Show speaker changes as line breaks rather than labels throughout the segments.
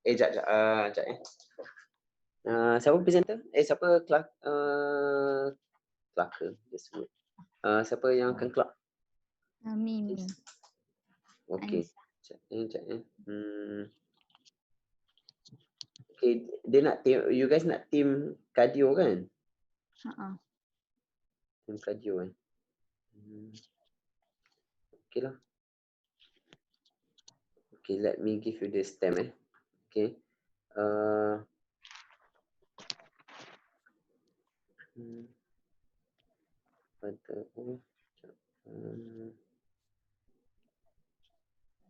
Sekejap. Sekejap siapa presenter? Siapa Clark? Clark dia sebut. Siapa yang akan Clark?
Me.
Okay. Okay, dia nak team, you guys nak team cardio kan? Team cardio kan? Okay lah. Okay, let me give you the stem Okay.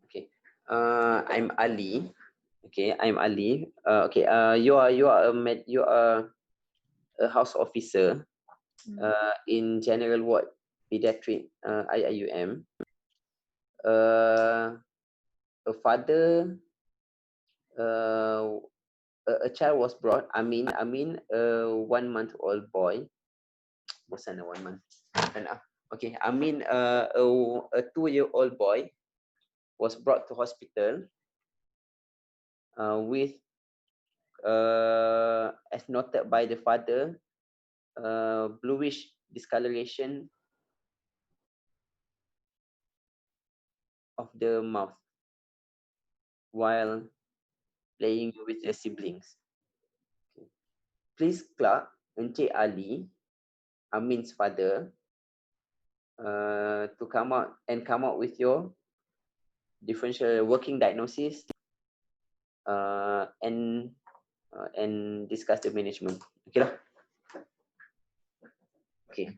Okay. I'm Ali. Okay, I'm Ali. Okay. You are a house officer. In General Ward Pediatric IIUM. A father. A child was brought. Amin, a 1-month-old boy. Bosan 1 month. Okay, Amin, a 2-year-old boy was brought to hospital with, as noted by the father, bluish discoloration of the mouth while playing with their siblings. Okay. Please, Clark, Encik Ali, Amin's father, to come out with your differential working diagnosis and discuss the management. Okay lah. Okay,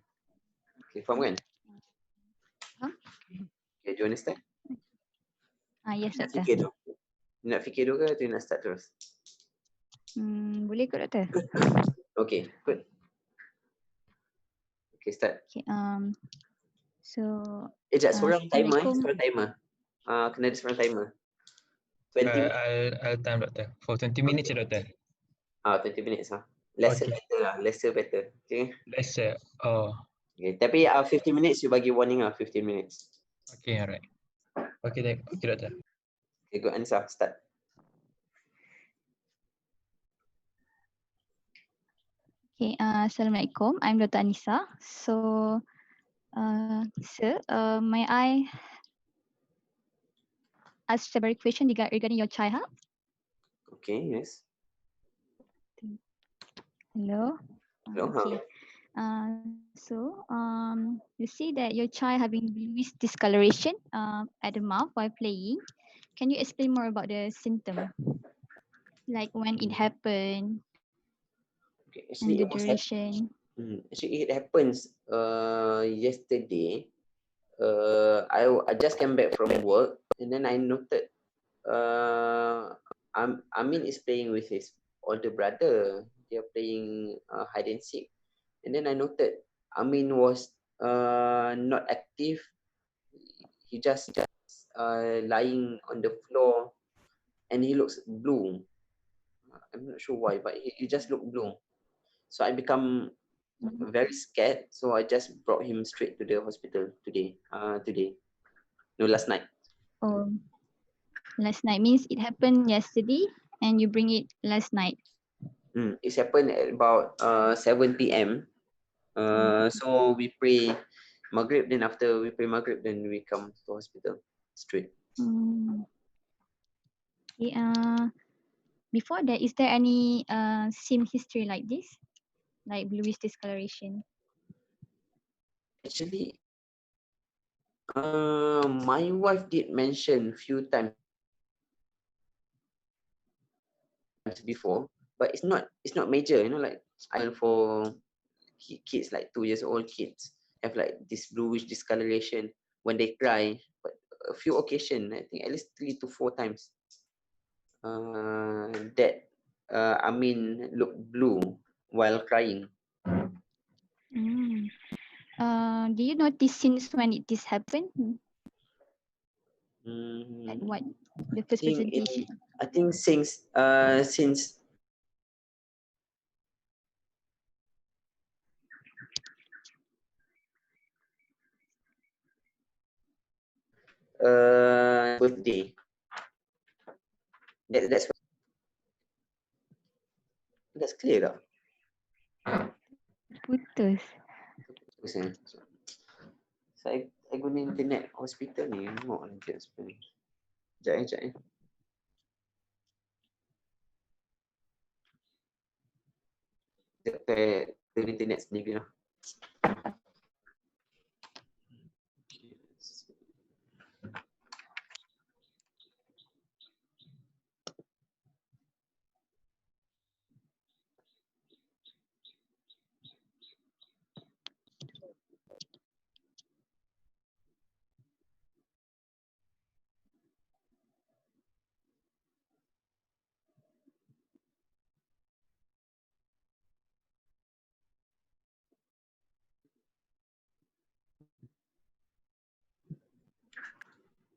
faham kan? Okay, do you understand?
Yes, doktor.
Nak fikir dulu ke atau nak start terus?
Boleh kot, doktor.
Okay, good. Okay, start.
Okay, so
seorang timer. Kena ada seorang timer. 20
I'll time, doktor. For 20 minutes, doktor.
20 minutes. Lesser better. Okay.
Lesser. Oh.
Okay, tapi 15 minutes you bagi warning 15 minutes.
Okay, alright. Okay, doktor.
Okay, go Anisah, start.
Okay, Assalamualaikum. I'm Dr. Anisah. So, sir, may I ask several questions regarding your child?
Okay, yes.
Hello. Okay. So, you see that your child having bluish discoloration at the mouth while playing. Can you explain more about the symptom? Like when it happened,
okay,
and the duration.
Actually, it happens yesterday. I just came back from work and then I noted Amin is playing with his older brother. They are playing hide and seek. And then I noted Amin was not active. He just lying on the floor and he looks blue. I'm not sure why, but he just looked blue. So I become very scared. So I just brought him straight to the hospital today. Last night.
Oh, last night means it happened yesterday and you bring it last night.
It happened at about 7 p.m. So we pray Maghrib, then after we pray Maghrib, then we come to hospital straight.
Okay, before that, is there any SIM history like this? Like bluish discoloration?
Actually, my wife did mention a few times before, but it's not major, like for kids like 2 years old kids have like this bluish discoloration when they cry, but a few occasions, I think at least 3 to 4 times that Amin looked blue while crying.
Do you notice since when this happened? Like what the first presentation?
I think since birthday. That's That's clear tak?
Putus.
Saya guna internet hospital ni, tengok nanti sebenarnya. Sekejap eh. Saya turn internet sendiri lah.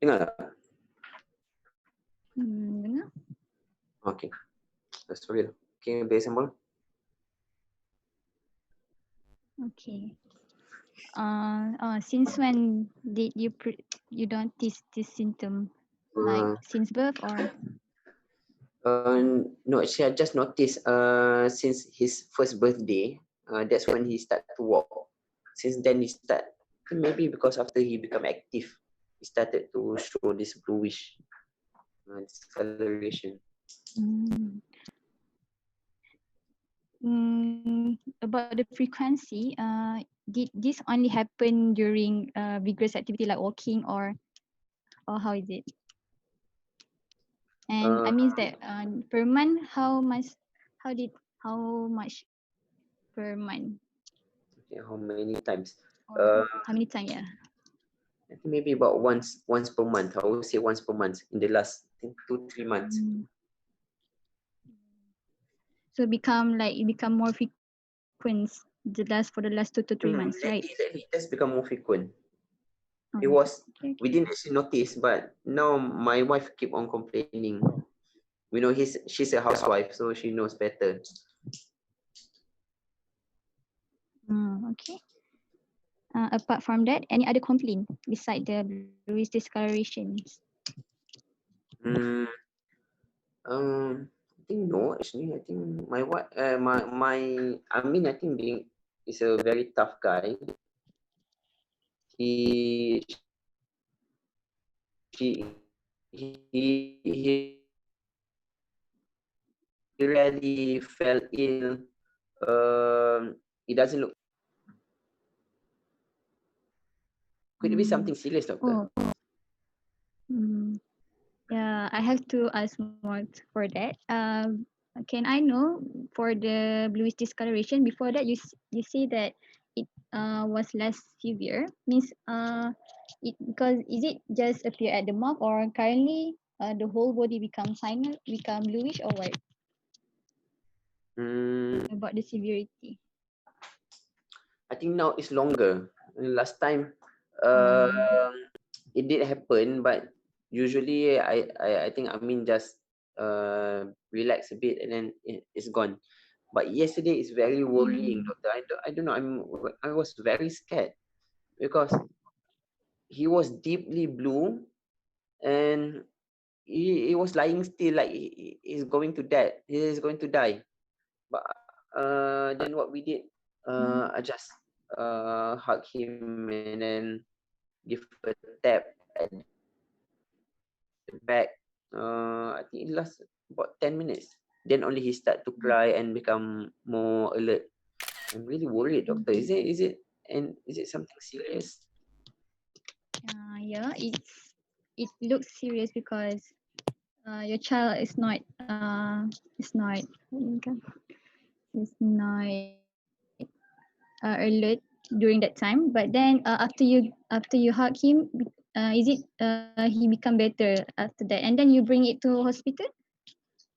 Dengar tak?
Dengar.
Okay. Sorry lah. Okay, boleh sambung.
Okay. Since when did you notice this symptom? Like since birth or?
No, actually I just noticed since his first birthday, that's when he start to walk. Since then he start, maybe because after he become active, he started to show this bluish discoloration.
About the frequency, did this only happen during vigorous activity like walking or how is it? And I mean that per month, how much per month?
Okay, how many times?
Or how many times? Yeah.
I think maybe about once per month. I would say once per month in the last 2-3 months.
So it become more frequent for the last 2 to 3 months, right?
Lately, it has become more frequent. It
Oh,
was
okay.
we didn't actually notice, but now my wife keep on complaining. We know she's a housewife, so she knows better.
Okay. Apart from that, any other complaint beside the bluish discolorations?
I think no. Actually, I think my wife, I think being is a very tough guy. He really fell ill. He doesn't look. Could it be something serious, doctor?
Yeah, I have to ask more for that. Can I know for the bluish discoloration before that you say that it was less severe? Means because is it just appear at the mouth or currently the whole body become bluish or what? About the severity.
I think now it's longer. Last time, it did happen, but usually I think Amin just relax a bit and then it's gone. But yesterday is very worrying, doctor. I don't know. I was very scared because he was deeply blue and he was lying still like he's going to die. He is going to die. But then what we did, I just hug him and then give a tap at the back. I think it lasts about 10 minutes. Then only he start to cry and become more alert. I'm really worried, doctor. Is it something serious?
Yeah, it looks serious because your child is not alert during that time. But then after you hug him, is it he become better after that, and then you bring it to hospital?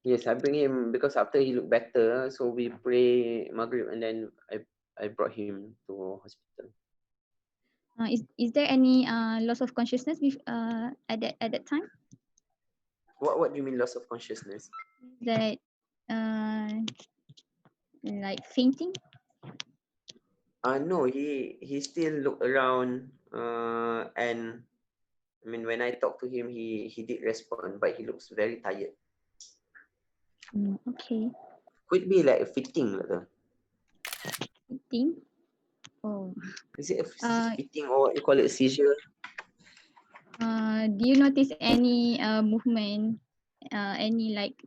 Yes, I bring him because after he looked better, so we pray Maghrib and then I brought him to hospital.
Is there any loss of consciousness at that time?
What do you mean loss of consciousness?
That like fainting?
No, he still look around and I mean when I talk to him he did respond, but he looks very tired.
Okay.
Could be like a fitting lah tu.
Fitting. Oh.
Is it a
Uh,
fitting or what you call it, seizure?
Do you notice any movement? Any like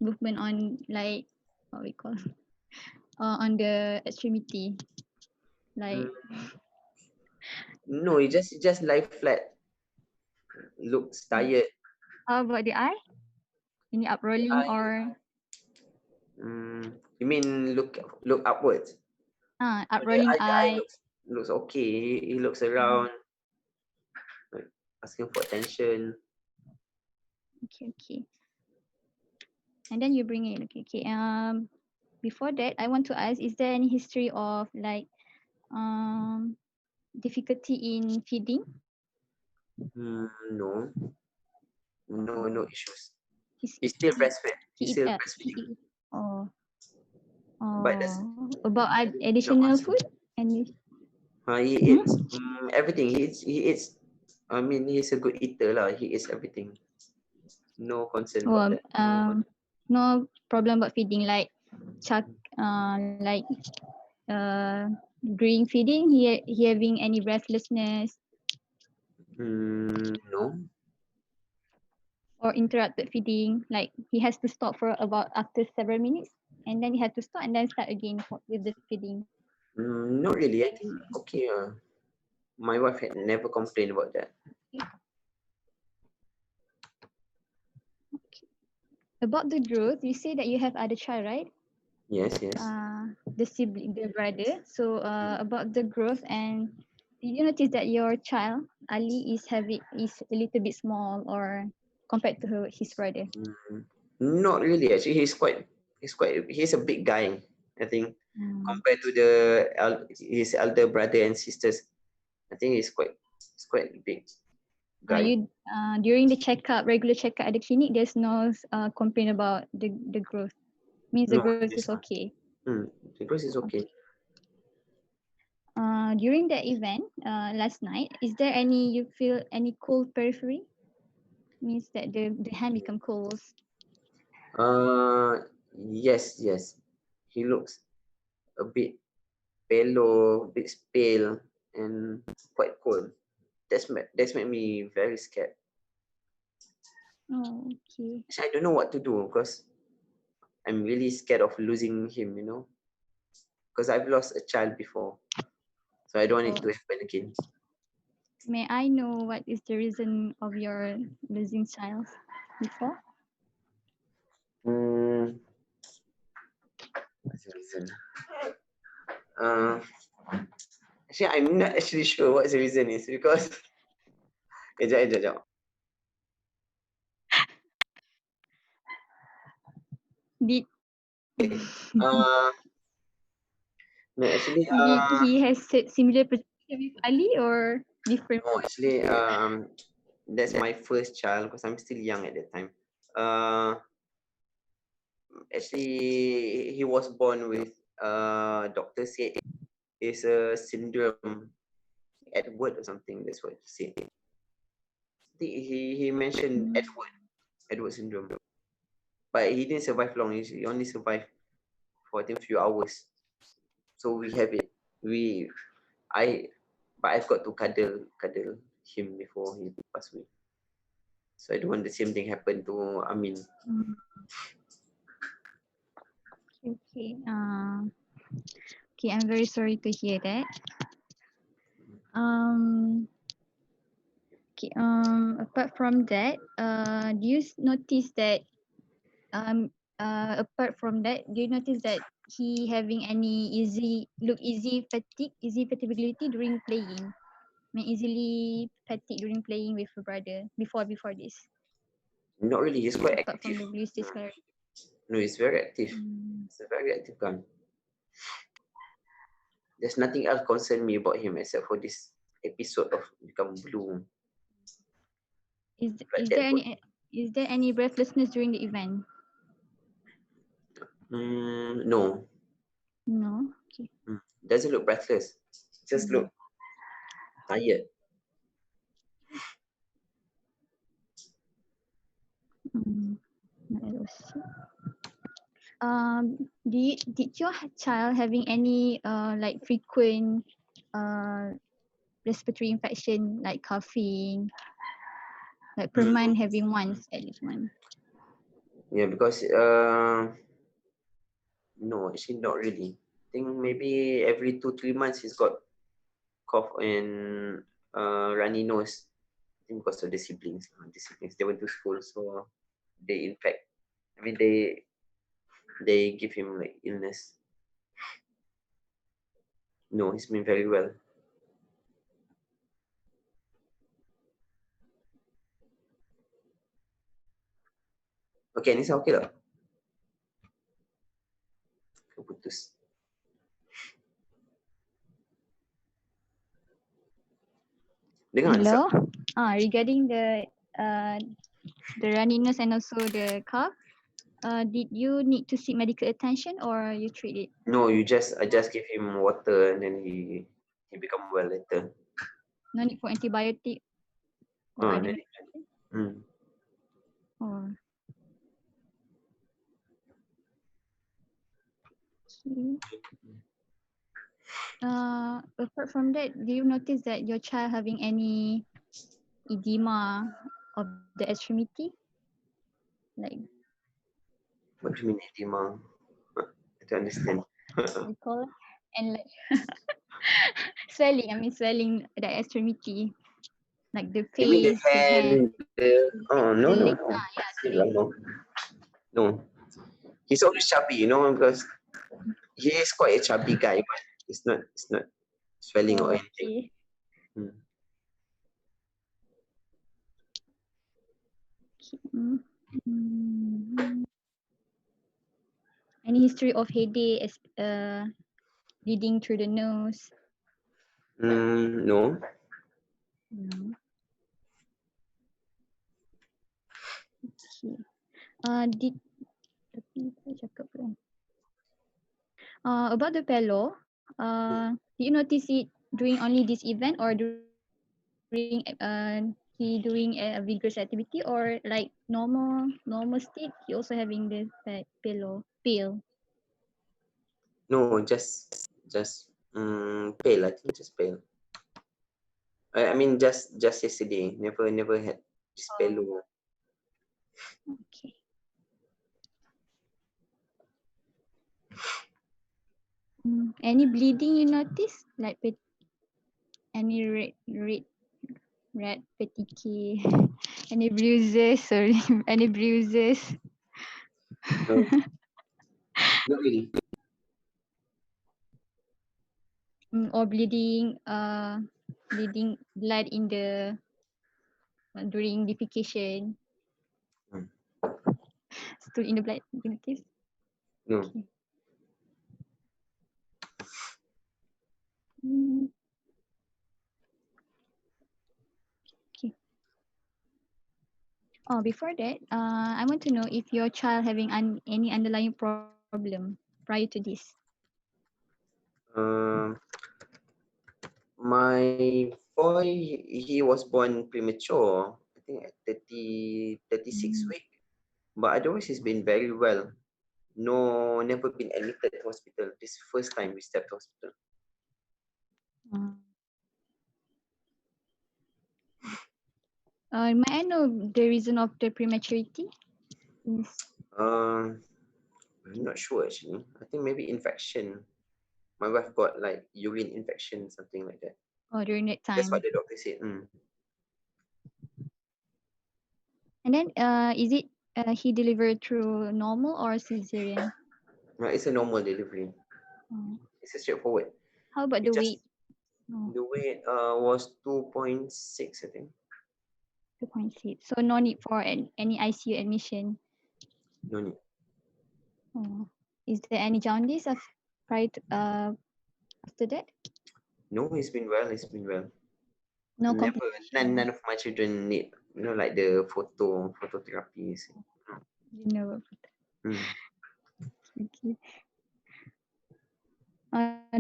movement on like what we call on the extremity? Like
No, he just lie flat. Looks tired.
how about the eye? Any up rolling
Eye.
or
You mean look upwards?
up
So
rolling
the eye
eye?
looks okay. He looks around, like asking for attention.
Okay. And then you bring it. Okay. Before that, I want to ask: is there any history of like difficulty in feeding?
No, no issues.
He's
He's still breastfed.
he
He's
eat
still breastfeeding.
oh
But that's
about
no
additional
concern.
food and you
He eats everything. He eats. I mean, he's a good eater lah. He eats everything. No concern about that.
no problem about feeding like chuck like uh during feeding he having any breathlessness
No.
or interrupted feeding like he has to stop for about after several minutes and then he had to stop and then start again with the feeding.
Not really. I think okay. My wife had never complained about that.
About the growth, you say that you have other child, right?
Yes.
The sibling, the brother. So about the growth and did you notice that your child Ali is a little bit small or compared to his brother?
Not really. Actually, he's a big guy. I think compared to his elder brother and sisters, I think he's quite big guy.
You during the regular checkup at the clinic, there's no complaint about the growth. Means the
No,
growth is
this one.
okay.
The growth is okay.
During the event last night, is there you feel any cold periphery? Means that the hand become cold.
Yes. He looks a bit pale, a bit pale, and quite cold. That's made me very scared.
Oh, okay.
Actually, I don't know what to do because I'm really scared of losing him. Because I've lost a child before, so I don't want it to happen again.
May I know what is the reason of your losing child before?
What's the reason? Actually, I'm not actually sure what the reason is because. Sekejap.
Did
No, actually,
did he has similar procedure with Ali or different?
no, actually, that's my first child because I'm still young at that time. Actually, he was born with doctor said it's a syndrome, Edward or something. That's what he said. I think he mentioned Edward syndrome, but he didn't survive long. He only survived for I think a few hours. So we have it. But I've got to cuddle him before he passed away. So I don't want the same thing happen to Amin.
Okay. Okay, I'm very sorry to hear that. Okay. Apart from that, do you notice that apart from that, do you notice that he having any easy fatiguability during playing? May easily fatigue during playing with your brother before this.
Not really. He's quite
Apart from
active.
the blues discoloration.
No, he's very active. He's a very active guy. There's nothing else concern me about him except for this episode of become blue.
Is there any breathlessness during the event?
No.
No. Okay.
Doesn't look breathless. Just look tired.
Did your child having any like frequent respiratory infection like coughing, like per month having once at least one?
Yeah, because no, actually not really. I think maybe every 2-3 months he's got cough and runny nose. I think because of the siblings. The siblings they went to school, so they infect. I mean they give him like illness. No, he's been very well. Okay, Anisah okay tak? Keputus. Dengar Anisah?
Hello. Regarding the runny nose and also the cough, did you need to seek medical attention or you treat it?
No, I just give him water and then he become well later.
No need for antibiotic or other
Then
medication? Or okay. Apart from that, do you notice that your child having any edema of the extremity? Like
What do you mean edema? I don't understand.
we call and like swelling. I mean swelling the extremity, like the
You mean the
face, the hand,
hand, no,
the
no,
leg.
no.
Yeah, the
Still,
leg.
no. No. He's always chubby, because he is quite a chubby guy, but it's not swelling or
Oh,
anything.
okay.
Hmm.
Mm. Any history of headache, bleeding through the nose?
No.
No. Okay. Tapi saya cakap kan. About the fellow, did you notice it during only this event or during he doing a vigorous activity or like normal state? He also having this that pale.
No, just pale. I think just pale. I mean just yesterday. Never had this pale.
Okay. Any bleeding you notice? Like any red petechiae, any bruises? Sorry, any bruises?
No, not really.
Or bleeding blood in the during defecation,
Hmm.
stool in the blood. You notice?
No.
Okay. Mm, okay. Before that, I want to know if your child having any underlying problem prior to this.
Um, my boy, he was born premature. I think at 36 week. But otherwise, he's been very well. No, never been admitted to hospital. This first time we stepped to hospital.
Uh, may I know the reason of the prematurity? Yes.
I'm not sure actually. I think maybe infection. My wife got like urine infection, something like that.
During that
That's what
time.
the doctor said.
And then is it he delivered through normal or cesarean?
No, it's a normal delivery.
Uh,
It's a straightforward.
how about
We
the
just
weight? Oh,
the weight was 2.6, I think.
2.6. So no need for any ICU admission.
No need.
Oh. Is there any jaundice prior to, after that?
No, he's been well. He's been well.
No
Never,
complication.
none of my children need, like the phototherapy.
You know.
Mm.
Okay.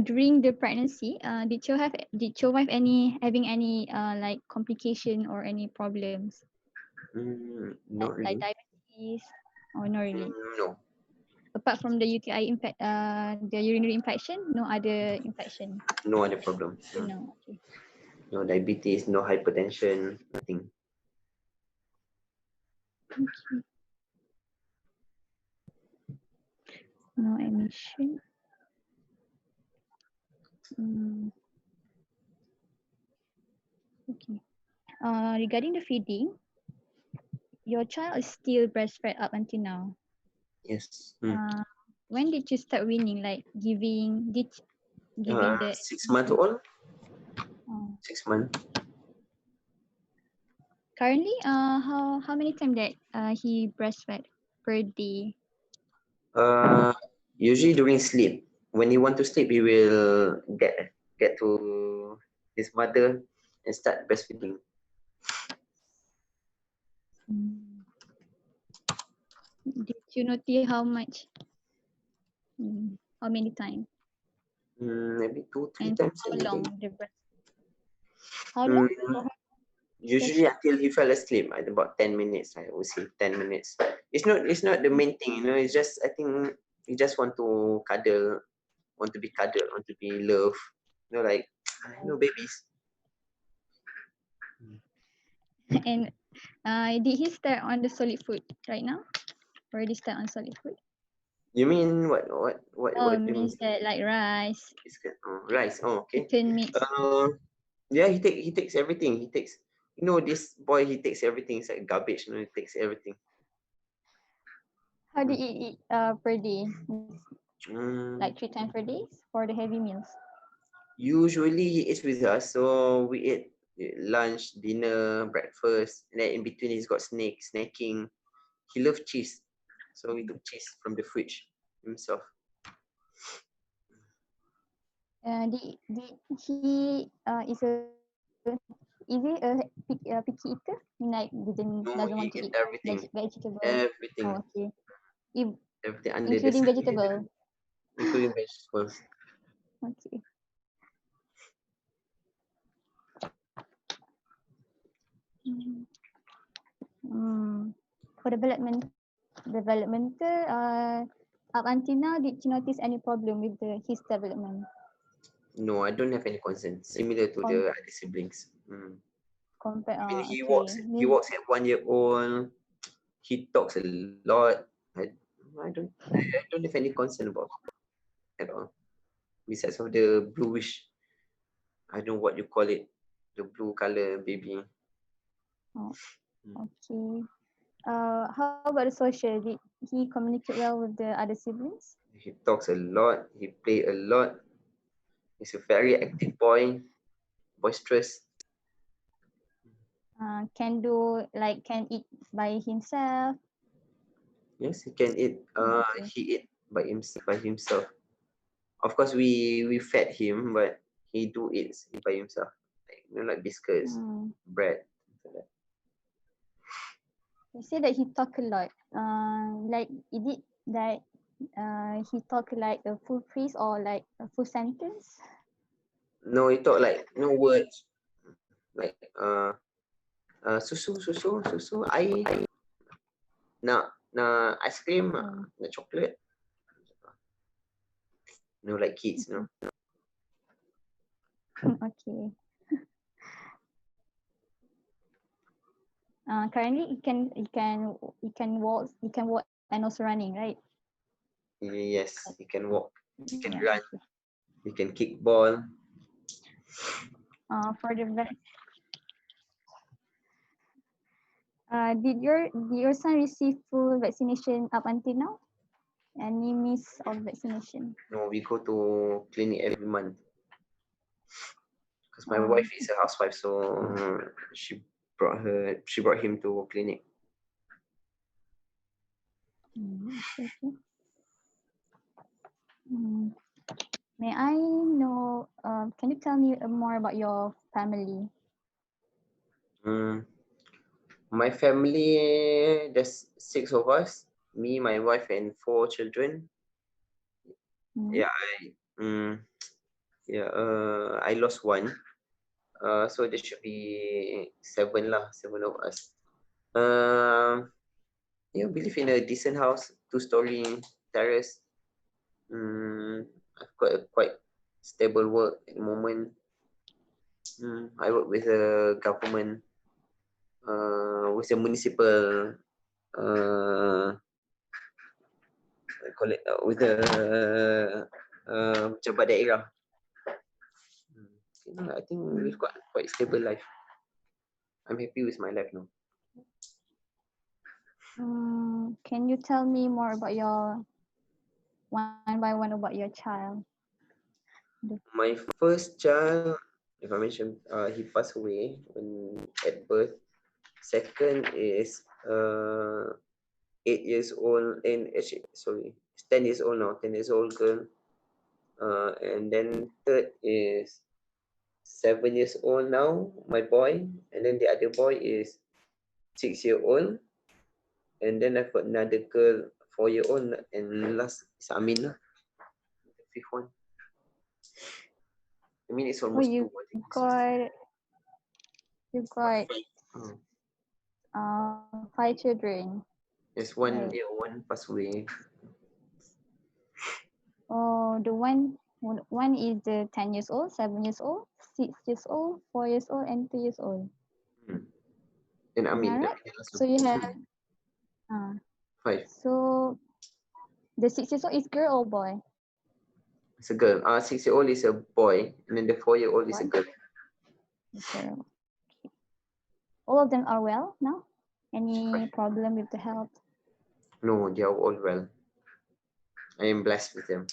During the pregnancy, did your wife having any like complication or any problems
Not
like
really.
diabetes or not really?
No.
apart from the UTI the urinary infection, no other infection.
No other problem.
No. Okay.
No diabetes, no hypertension, nothing.
Okay. No emission. Okay. Regarding the feeding, your child is still breastfed up until now.
Yes.
When did you start weaning? Like giving the
6 months old.
Oh.
6 months.
Currently, how many times that he breastfed per day?
Usually during sleep. When he want to sleep, he will get to his mother and start breastfeeding.
Did you notice how much? How many times?
Maybe 2-3
And
times
how
a day.
long the breast? How long?
Usually until he fell asleep at about 10 minutes. I would say 10 minutes. It's not the main thing, you know. It's just, I think he just want to cuddle, want to be cuddled, want to be loved. You know, like babies.
And did he start on the solid food right now? Or did he start on solid food?
You mean what do you mean?
Means that like rice,
Rice. Oh, okay.
chicken meat.
Yeah, he takes everything. He takes, this boy, he takes everything. It's like garbage, he takes everything.
How do you eat per day? Like 3 times per day for the heavy meals?
Usually he eats with us, so we eat lunch, dinner, breakfast, and then in between he's got snacking. He loves cheese, so we took cheese from the fridge himself.
Did he is he a picky eater? Like
No,
doesn't
he
want to
eats
eat
everything.
vegetable.
Everything.
Oh, okay.
Everything under the
Including
sun.
vegetable.
Including vegetables.
Okay. For developmental, up until now, did you notice any problem with his development?
No, I don't have any concern. Similar to the other siblings.
Compared,
I mean,
okay.
he walks at 1 year old. He talks a lot. I don't have any concern about at all. Besides of the bluish, I don't know what you call it, the blue color baby.
Oh, okay. How about the social? Did he communicate well with the other siblings?
He talks a lot. He play a lot. He's a very active boy, boisterous.
Can eat by himself.
Yes, he can eat. He eat by himself. Of course, we fed him, but he do eat by himself. Like biscuits, bread, things like that.
You say that he talk a lot. Like is it that he talk like a full phrase or like a full sentence?
No, he talk like no words. Like susu, air, na ice cream, na chocolate. Like kids,
Okay. Currently he can walk and also running, right?
Yes, he can walk, he can
Yeah.
run, he can kick ball.
For the did your son receive full vaccination up until now? Any miss of vaccination?
No, we go to clinic every month because my wife is a housewife, so she brought him to clinic.
Okay. May I know? Can you tell me more about your family?
My family, there's 6 of us. Me, my wife, and 4 children. Yeah, I lost one. So there should be 7 of us. Yeah, we live in a decent house, 2-story. terrace. I've got a quite stable work at the moment. I work with a government, with a municipal, I call it, with a pejabat daerah. I think we've got quite stable life. I'm happy with my life now.
Can you tell me more about your one by one about your child?
My first child, if I mention, he passed away when at birth. Second is 8 years old, and actually, sorry, 10 years old now, 10 years old girl. And then third is 7 years old now, my boy. And then the other boy is 6 year old. And then I've got another girl, 4 year old, and last is Amin, the fifth one. I mean, it's almost
you
two. I think.
you got
Oh.
5 children.
There's one,
Right.
yeah, one passed away.
Oh, the one is the 10 years old, 7 years old, 6 years old, 4 years old, and 2 years old.
And Amin,
Right? So you have
5.
so the 6 years old is girl or boy?
It's a girl. 6 year old is a boy, and then the 4 year old is a girl.
Girl. All of them are well now? Any problem with the health?
No, they are all well. I am blessed with them.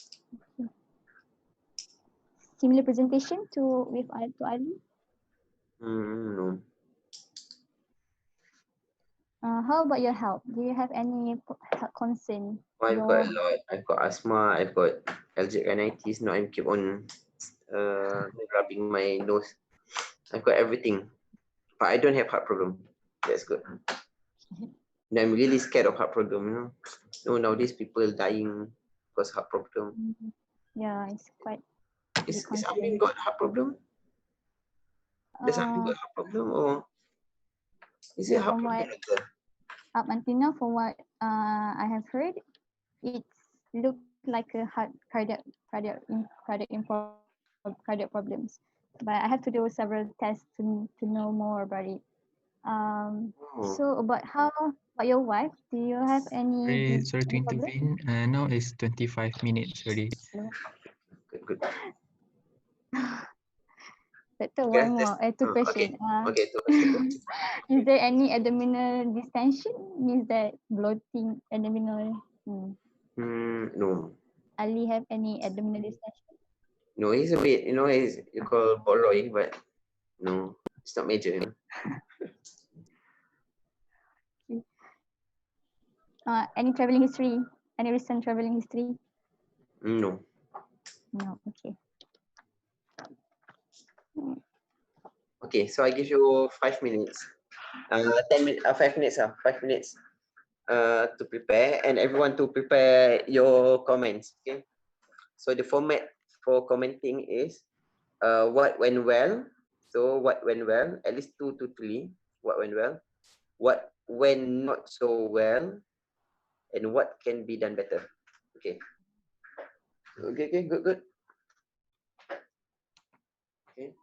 Similar presentation to Ali?
No.
How about your health? Do you have any health concern?
I've got a lot. I've got asthma. I've got allergic rhinitis. Now I keep on rubbing my nose. I've got everything, but I don't have heart problem. That's good. And I'm really scared of heart problem. You know, nowadays people dying because heart problem.
Yeah, it's quite.
Is Amin got heart problem? Does Amin got heart problem, or is it heart problem?
Up until now, from what I have heard, it looked like a cardiac problems. But I have to do several tests to know more about it. So about your wife, do you have any?
Sorry to intervene. Now it's 25 minutes already.
Good.
One more. Two questions.
Okay, two questions.
Is there any abdominal distension? Means that bloating abdominal?
No.
Ali have any abdominal distension?
No, he's a bit, you call Boroy, but no, it's not major. You know?
Any traveling history? Any recent traveling history?
No.
No. Okay.
Okay, so I give you 5 minutes. 10 minutes. 5 minutes. 5 minutes. To prepare, and everyone to prepare your comments. Okay. So the format for commenting is, what went well. So what went well? At least 2 to 3. What went well? What went not so well? And what can be done better? Okay. Okay. Good. Okay.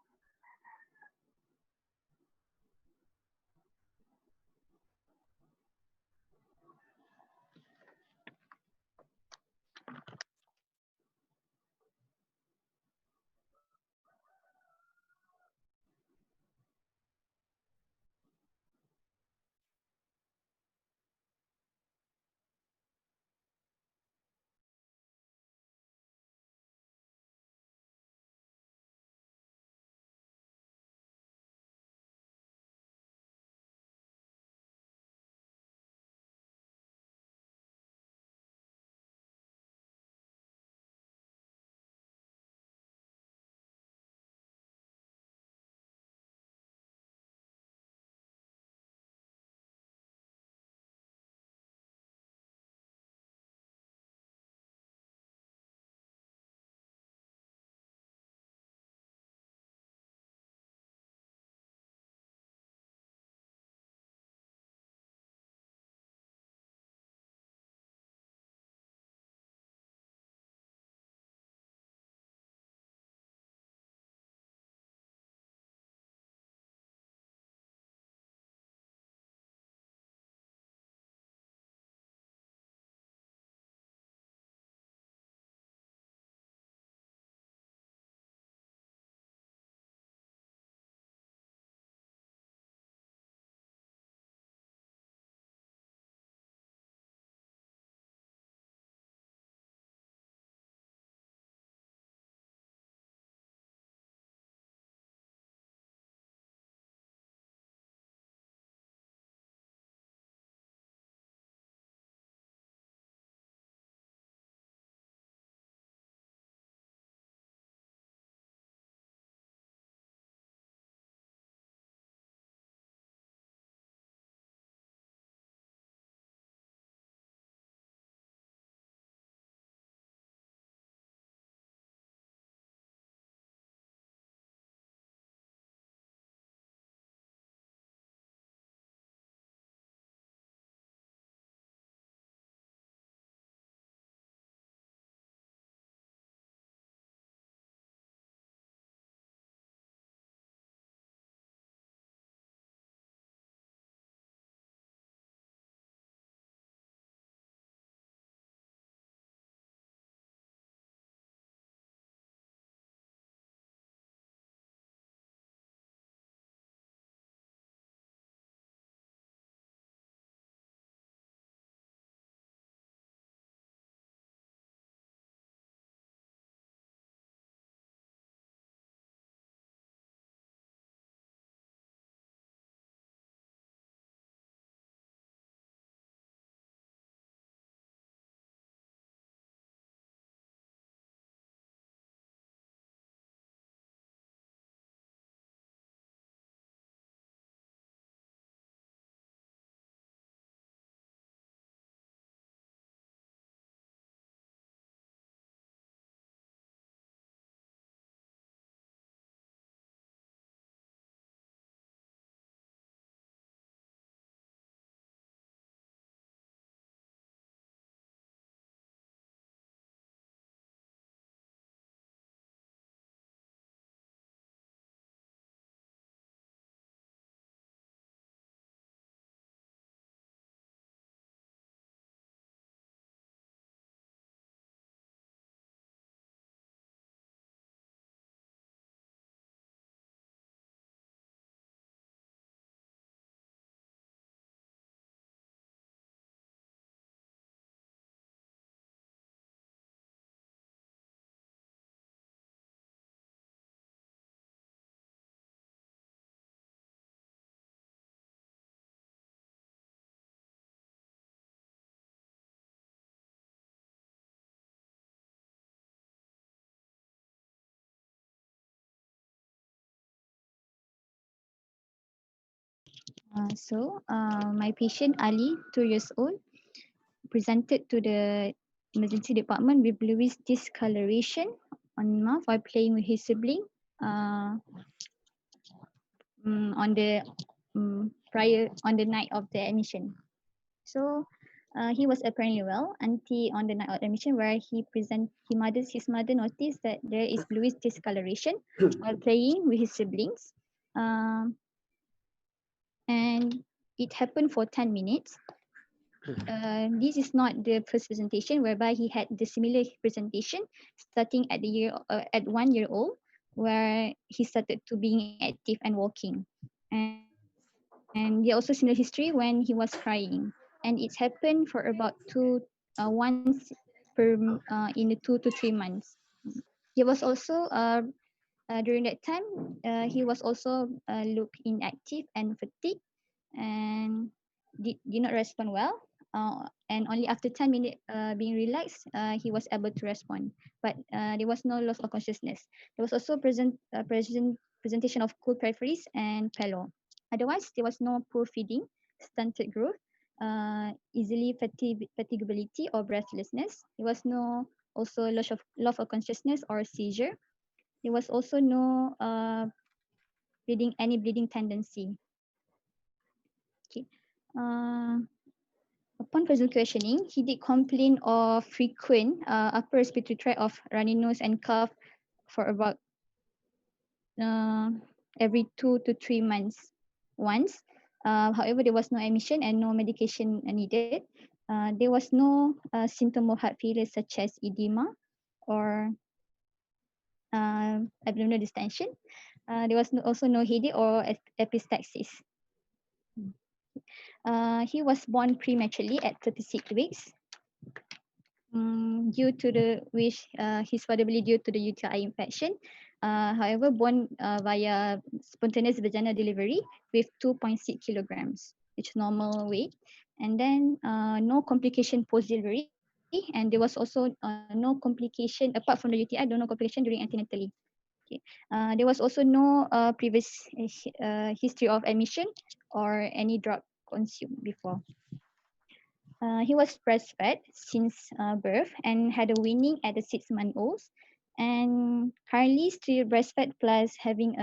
My patient Ali, 2 years old, presented to the emergency department with bluish discoloration on mouth while playing with his sibling uh, on the on the night of the admission. So he was apparently well until on the night of admission where his mother noticed that there is bluish discoloration while playing with his siblings. Um, and it happened for 10 minutes. This is not the first presentation whereby he had the similar presentation starting at 1 year old, where he started to being active and walking. And there also similar history when he was crying, and it's happened for about once in the 2 to 3 months. He was also during that time he was also look inactive and fatigued and did not respond well. And only after 10 minutes being relaxed, he was able to respond. But there was no loss of consciousness. There was also presentation of cool peripheries and pallor. Otherwise, there was no poor feeding, stunted growth, easily fatigability or breathlessness. There was no also loss of consciousness or seizure. There was also no any bleeding tendency. Okay. Uh, Upon further questioning, he did complain of frequent upper respiratory tract of runny nose and cough for about uh, every 2 to 3 months once. However, there was no admission and no medication needed. There was no symptom of heart failure such as edema or abdominal distension. There was also no headache or epistaxis. He was born prematurely at 36 weeks. Due to his father believed due to the UTI infection. However, born via spontaneous vaginal delivery with 2.6 kilograms, which is normal weight. And then no complication post delivery, and there was also no complication apart from the UTI, no complication during antenatally. Okay. There was also no previous history of admission or any drug consumed before. He was breastfed since birth and had a weaning at the 6 month old, and currently still breastfed plus having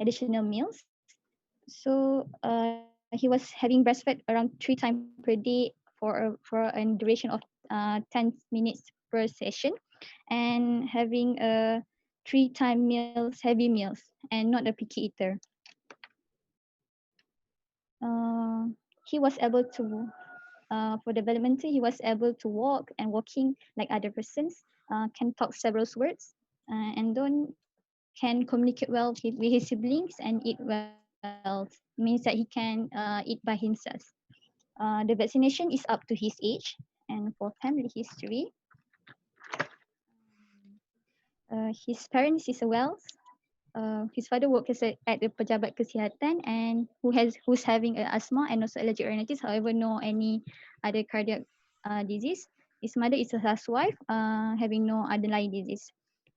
additional meals. So he was having breastfed around 3 times per day for a duration of 10 minutes per session, and having 3 time meals, heavy meals, and not a picky eater. He was able to for developmental, he was able to walk and walking like other persons, can talk several words, and don't can communicate well with his siblings and eat well. Means that he can eat by himself. The vaccination is up to his age, and for family history, his parents is well. His father works at the pejabat kesihatan and who's having asthma and also allergic rhinitis. However, no any other cardiac disease. His mother is a housewife, having no underlying disease.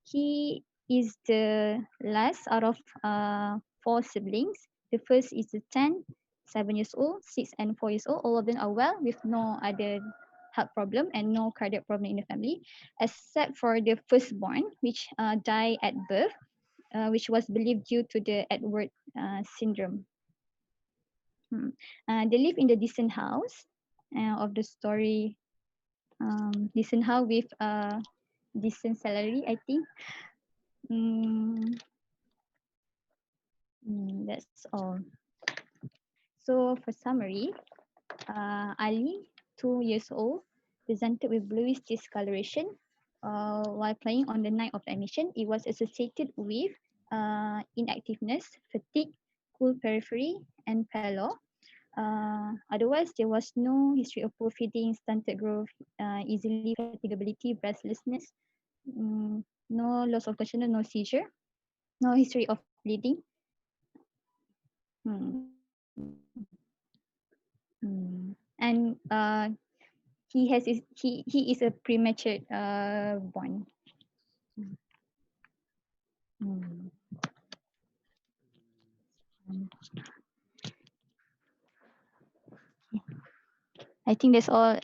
He is the last out of 4 siblings. The first is the 10, 7 years old, 6 and 4 years old. All of them are well with no other heart problem and no cardiac problem in the family, except for the firstborn, which died at birth, which was believed due to the Edward syndrome. They live in the decent house of the story, decent house with decent salary, I think. That's all. So for summary, Ali, 2 years old, presented with bluish discoloration while playing on the night of the admission. It was associated with inactiveness, fatigue, cool periphery, and pallor. Otherwise, there was no history of poor feeding, stunted growth, easily fatigability, breathlessness, no loss of consciousness, no seizure, no history of bleeding. And he is a premature born. I think that's all.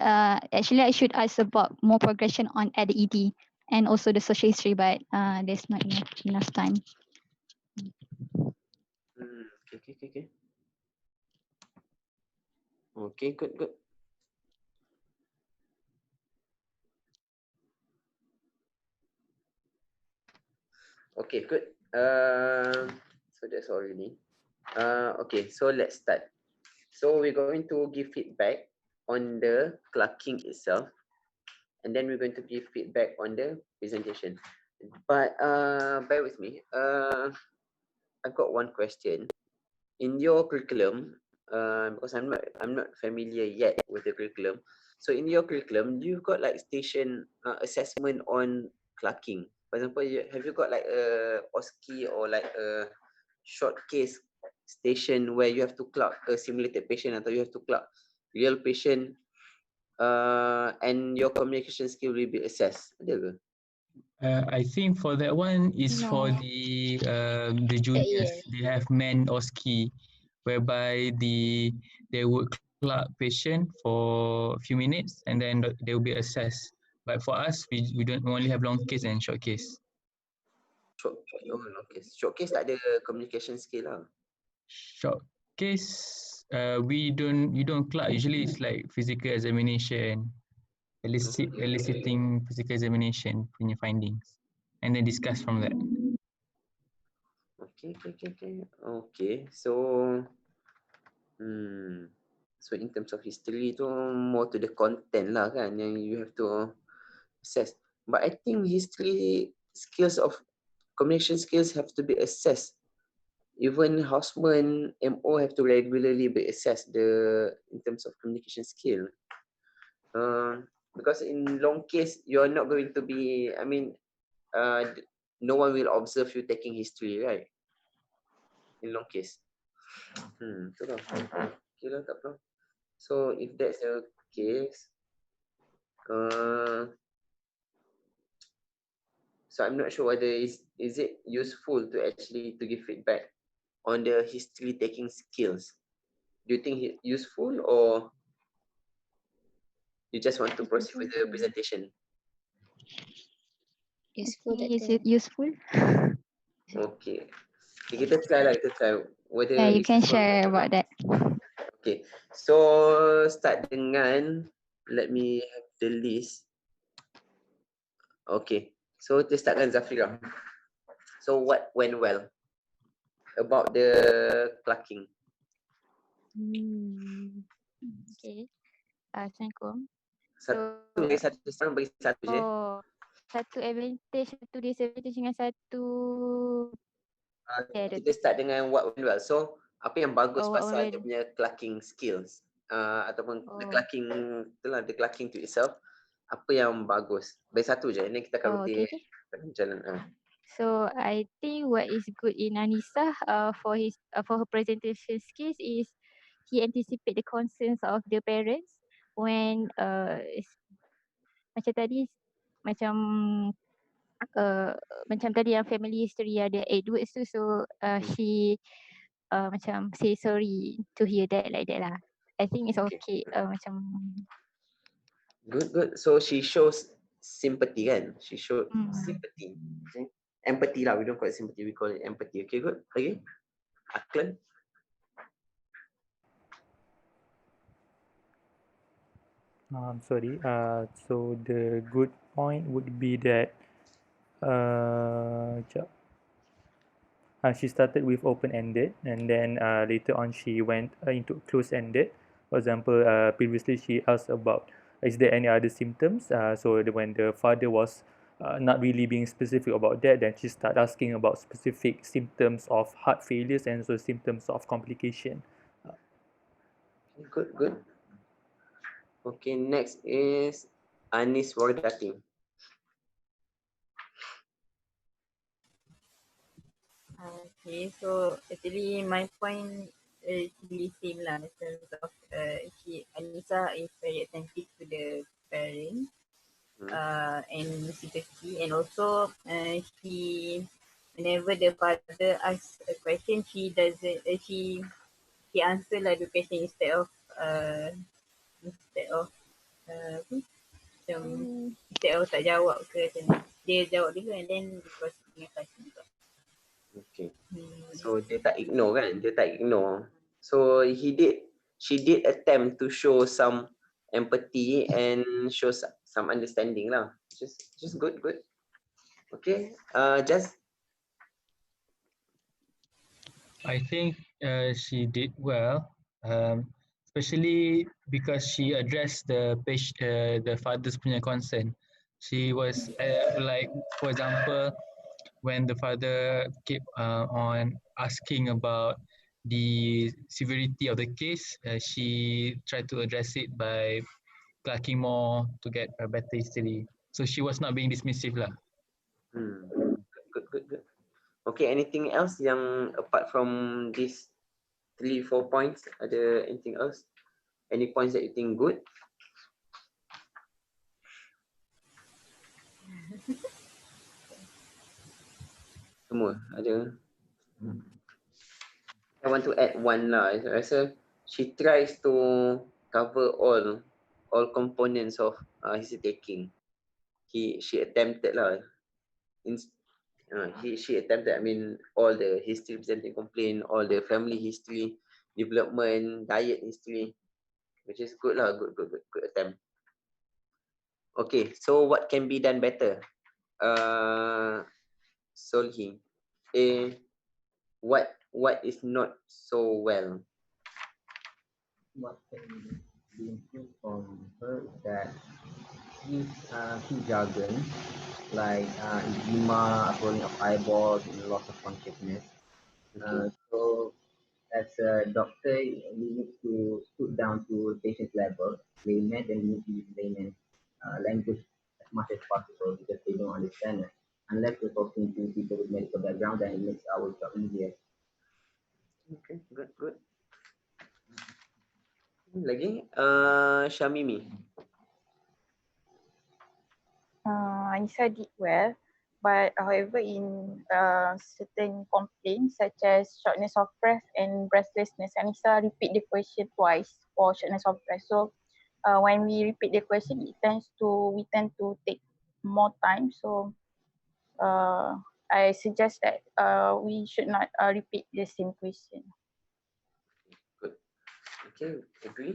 Actually, I should ask about more progression on at the ED and also the social history, but there's not enough time.
Okay. Okay, good. Okay, good. So that's all really. Okay, so let's start. So we're going to give feedback on the clerking itself, and then we're going to give feedback on the presentation. But bear with me. I've got one question. In your curriculum, because I'm not familiar yet with the curriculum. So in your curriculum, you've got like station assessment on clerking. For example, have you got like a OSCE or like a short case station where you have to clerk a simulated patient atau you have to clerk real patient and your communication skill will be assessed? Ada ke?
I think for that one is for
No.
the juniors.
Yes.
They have men or ski, whereby they would clerk patient for a few minutes and then they will be assessed. But for us, we don't only have long case and short case.
Showcase tak ada communication skill lah.
Short case, we don't clerk. Usually it's like physical examination, eliciting physical examination punya findings, and then discuss from that.
Okay. So in terms of history tu more to the content lah kan yang you have to assess. But I think history skills of communication skills have to be assessed. Even houseman MO have to regularly be assessed in terms of communication skill. Because in long case you're not going to be, no one will observe you taking history, right? In long case. Tu lah. Okay lah, tak apa. So if that's the case, so I'm not sure whether is it useful to actually to give feedback on the history taking skills. Do you think it useful or you just want to proceed with the presentation?
Useful. Is it useful?
Okay. Kita try whether
Yeah, you
it's
can
useful.
share about that.
Okay. So start dengan, let me have the list. Okay. So kita start dengan Zafira. So what went well about the clerking?
Okay. Assalamualaikum.
Satu bagi satu, sekarang bagi satu je.
Satu advantage, satu disadvantage dengan satu
Kita start dengan what went well. So apa yang bagus pasal dia
went-
punya clerking skills ataupun the clerking itulah, the clerking to itself, apa yang bagus. Bagi satu je, ini kita akan
okay.
jalan.
So I think what is good in Anisah for her presentation skills is he anticipate the concerns of the parents when macam tadi macam tadi yang family history ada Edwards tu, so she macam say sorry to hear that like that lah. I think it's okay. Macam
Good. So she shows sympathy kan? She showed sympathy. Okay. Empathy lah. We don't call it sympathy. We call it empathy. Okay, good. Okay. Aklan.
Sorry. So the good point would be that she started with open-ended, and then later on she went into close-ended. For example, previously she asked about is there any other symptoms. So when the father was not really being specific about that, then she started asking about specific symptoms of heart failures and also symptoms of complication.
Good. Okay, next is Anis Wardati.
Okay, so actually my point is really same lah in terms of Anisah is very attentive to the parents and sympathy, and also she, whenever the father asks a question, she doesn't she answer like the question instead of instead of apa, macam instead of tak jawab ke macam ni. Dia jawab dulu and then dia proceed dengan question juga.
Okay. So dia tak ignore kan? Dia tak ignore. So she did attempt to show some empathy and show some understanding lah. Just good. Okay. Just
I think she did well, especially because she addressed the father's punya concern. She was like, for example, when the father kept on asking about the severity of the case, she tried to address it by clerking more to get a better history. So she was not being dismissive lah.
Good. Okay, anything else yang apart from these 3-4 points, ada anything else? Any points that you think good? Semua ada. I want to add one lah. I rasa she tries to cover all components of history taking. She attempted lah. She attempted. I mean, all the history presenting complaint, all the family history, development, diet history, which is good lah. Good attempt. Okay, so what can be done better? Solhi. What is not so well?
What can be improved from her is that she jargon like edema, rolling of eyeballs, and loss of consciousness. So as a doctor, we need to stoop down to patient level, layman, and we need to use layman language as much as possible because they don't understand it. Unless we're talking to people with medical background, then it makes our job easier.
Okay, good. Lagi, Syamimi.
Anisah did well, but however in certain complaints such as shortness of breath and breathlessness, Anisah repeat the question twice for shortness of breath. So when we repeat the question, we tend to take more time. So I suggest that we should not repeat the same question.
Good. Okay, agree.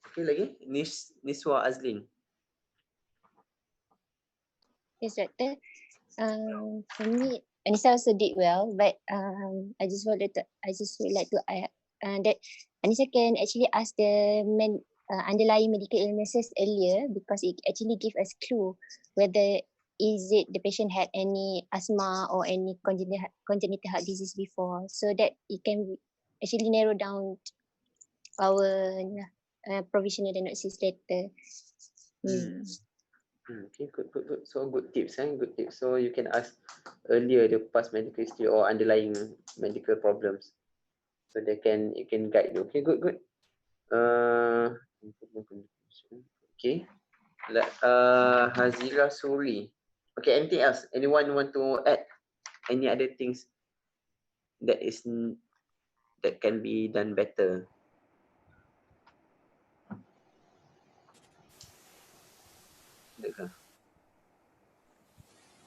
Okay, lagi Niswa Azlin.
Yes, Doctor. For me, Anisah also did well, but I just would like to add that Anisah can actually ask the underlying medical illnesses earlier because it actually gives us clue whether is it the patient had any asthma or any congenital heart disease before, so that it can actually narrow down our provisional diagnosis later.
Okay, good. So good tips, good tips. So you can ask earlier the past medical history or underlying medical problems, so it can guide you. Okay, good. Okay. Hazira Suri. Okay, anything else? Anyone want to add any other things that can be done better?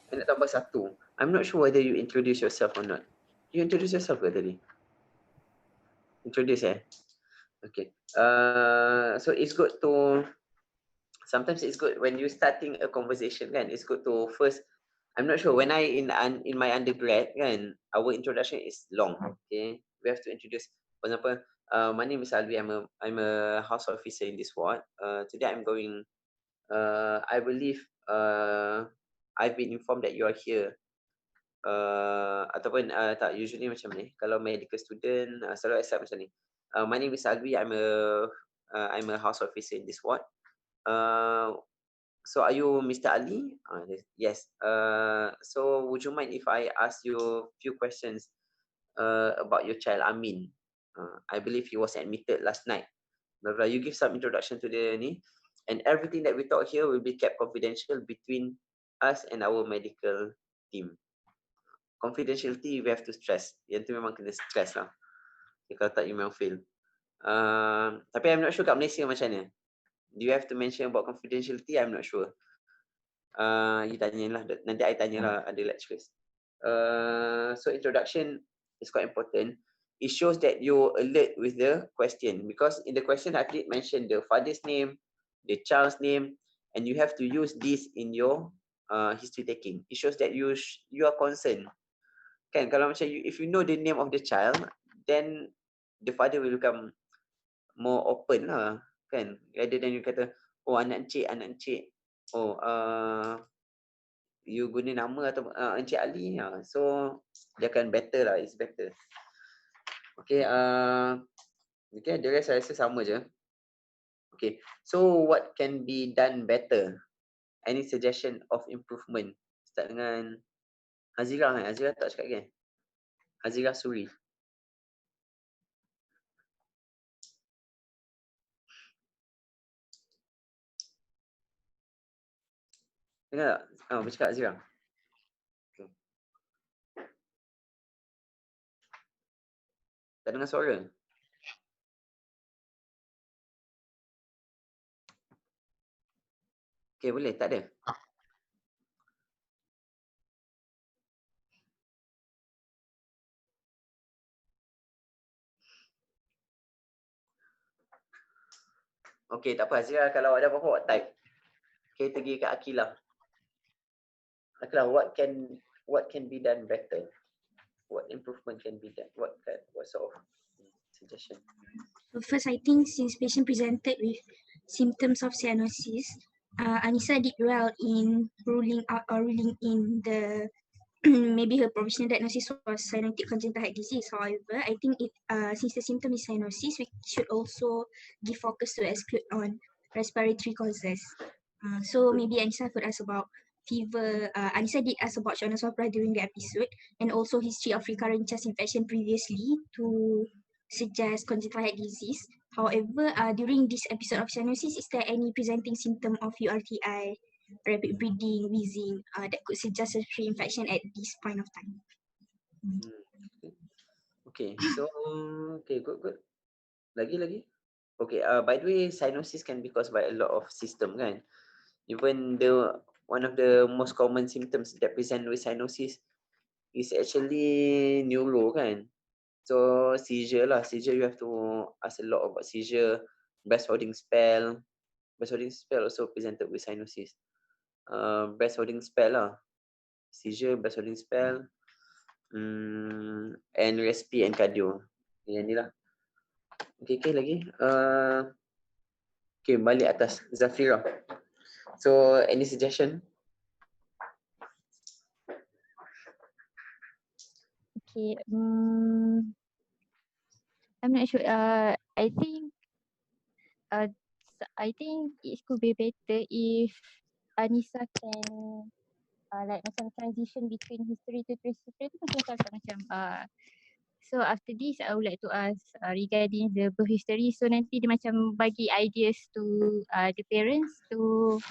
Nak tambah satu. I'm not sure whether you introduce yourself or not. You introduce yourself ke tadi? Introduce Okay. So it's good to, sometimes it's good when you starting a conversation kan, it's good to first, I'm not sure, when I in my undergrad kan, our introduction is long. Okay. We have to introduce, for example, my name is Alwi, I'm a house officer in this ward. Today I'm going, I believe I've been informed that you are here. Ataupun tak, usually macam ni kalau medical student selalu accept macam ni. My name is Alwi, I'm a house officer in this ward. So are you Mr. Ali? Yes. So would you mind if I ask you a few questions about your child Amin? I believe he was admitted last night. You give some introduction to the ni, and everything that we talk here will be kept confidential between us and our medical team. Confidentiality we have to stress. Yang tu memang kena stress lah. Kalau tak you memang fail. Tapi I'm not sure kat Malaysia macam mana. Do you have to mention about confidentiality? I'm not sure. You tanyalah, nanti I tanyalah ada lecturers. So introduction is quite important. It shows that you alert with the question, because in the question I did mention the father's name, the child's name, and you have to use this in your history taking. It shows that you are concerned. Kan, kalau macam if you know the name of the child, then the father will become more open lah, kan, rather than you kata, oh anak encik, oh you guna nama atau Encik Ali, so dia akan better lah, it's better. Okay, okay, the rest saya rasa sama je. Okay, so what can be done better? Any suggestion of improvement? Start dengan Hazira kan? Hazira tak cakap kan? Hazira Suri. Dengar tak? Bercakap Hazira. Okay. Tak dengar suara. Okay, boleh? Tak ada? Okay, tak apa. Hazira, kalau ada apa-apa, awak type. Okay, pergi kat Akilah. Akilah, what can be done better? What improvement can be done? What sort of suggestion?
So first, I think since patient presented with symptoms of cyanosis, Anisah did well in ruling out or ruling in the maybe her provisional diagnosis was cyanotic congenital heart disease. However, I think since the symptom is cyanosis, we should also give focus to exclude on respiratory causes. So maybe Anisah could ask about fever. Anisah did ask about shortness of breath during the episode, and also history of recurrent chest infection previously to suggest congenital heart disease. However, during this episode of cyanosis, is there any presenting symptom of URTI, rapid breathing, wheezing that could suggest a respiratory infection at this point of time?
Okay, so okay, good. Lagi. Okay, by the way, cyanosis can be caused by a lot of system kan. Even one of the most common symptoms that present with cyanosis is actually neuro kan. So seizure you have to ask a lot about seizure, breast holding spell. Breast holding spell also presented with cyanosis. Breast holding spell lah. Seizure, breast holding spell, and respi and cardio. Yang ni lah. Okay, lagi. Okay, balik atas. Zafira. So, any suggestion?
Okay, I'm not sure. I think it could be better if Anisah can like macam transition between history to history tu macam so after this I would like to ask regarding the birth history, so nanti dia macam bagi ideas to the parents to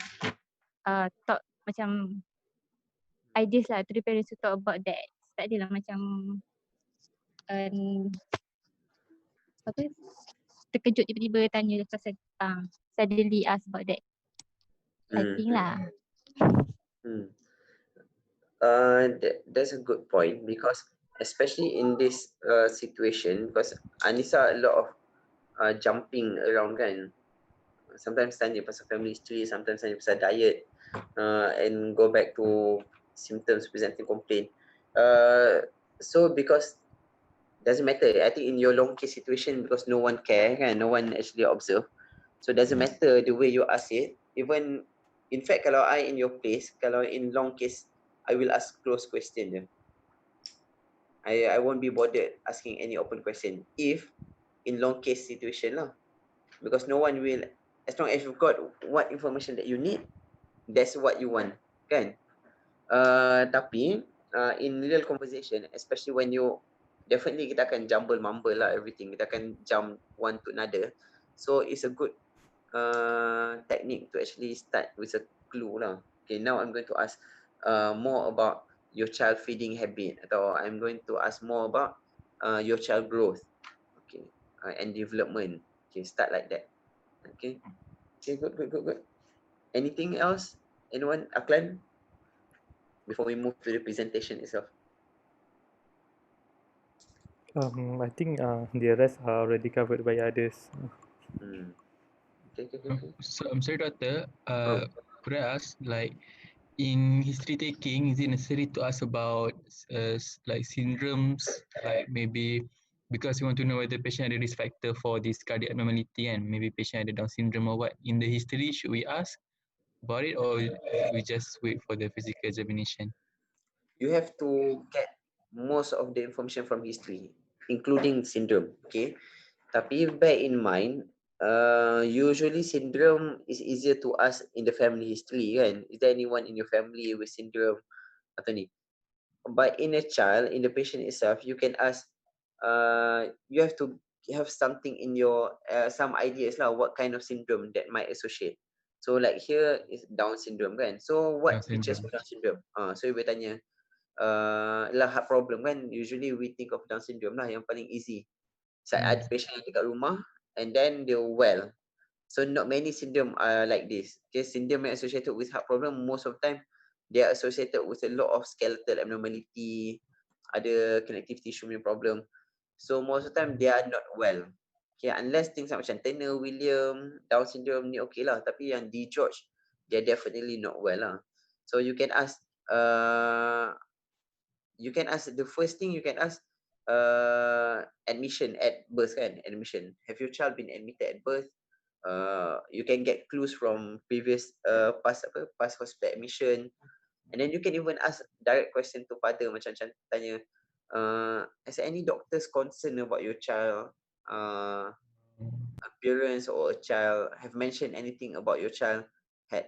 talk macam ideas lah to the parents to talk about that. Tak adalah macam apa terkejut tiba-tiba tanya pasal suddenly ask about that. I think lah.
That's a good point, because especially in this situation, because Anisah a lot of jumping around kan. Sometimes tanya pasal family history, sometimes tanya pasal diet, and go back to symptoms presenting complaint. So because doesn't matter, I think in your long case situation, because no one care kan, no one actually observe, so doesn't matter the way you ask it. Even in fact, kalau I in your place, kalau in long case, I will ask close question je. I won't be bothered asking any open question if in long case situation lah, because no one will, as long as you've got what information that you need, that's what you want kan. Tapi in real conversation, especially when you, definitely kita akan jumble mumble lah everything, kita akan jump one to another, so it's a good technique to actually start with a clue lah. Okay, now I'm going to ask more about your child feeding habit, atau I'm going to ask more about your child growth, okay, and development. Okay, start like that. Okay, Okay, good. Anything else? Anyone? Aklan? Before we move to the presentation itself.
I think the rest are already covered by others.
Okay.
So I'm sorry, doctor.
Oh.
Could I ask, like, in history taking, is it necessary to ask about like syndromes, like maybe because you want to know whether patient had a risk factor for this cardiac abnormality and maybe patient had Down syndrome or what? In the history, should we ask about it or we just wait for the physical examination?
You have to get most of the information from history, including syndrome. Okay. Tapi bear in mind, usually syndrome is easier to ask in the family history kan. Is there anyone in your family with syndrome atau ni? But in a child, in the patient itself, you can ask, you have to have something in your, some ideas lah, what kind of syndrome that might associate. So like here is Down syndrome kan. So what
Down
features
syndrome.
of Down syndrome? So you boleh tanya, lah heart problem kan. Usually we think of Down syndrome lah yang paling easy. Ada patient yang dekat rumah and then they're well. So not many syndrome are like this. Okay, syndrome yang associated with heart problem, most of the time they are associated with a lot of skeletal abnormality, ada connective tissue punya problem. So most of the time they are not well. Okay, unless things like macam Turner, William, Down syndrome ni okay lah. Tapi yang D. George, they are definitely not well lah. So you can ask, the first thing you can ask, admission at birth kan, admission. Have your child been admitted at birth? You can get clues from previous past hospital admission, and then you can even ask direct question to father, macam tanya, has any doctors concerned about your child appearance, or a child have mentioned anything about your child had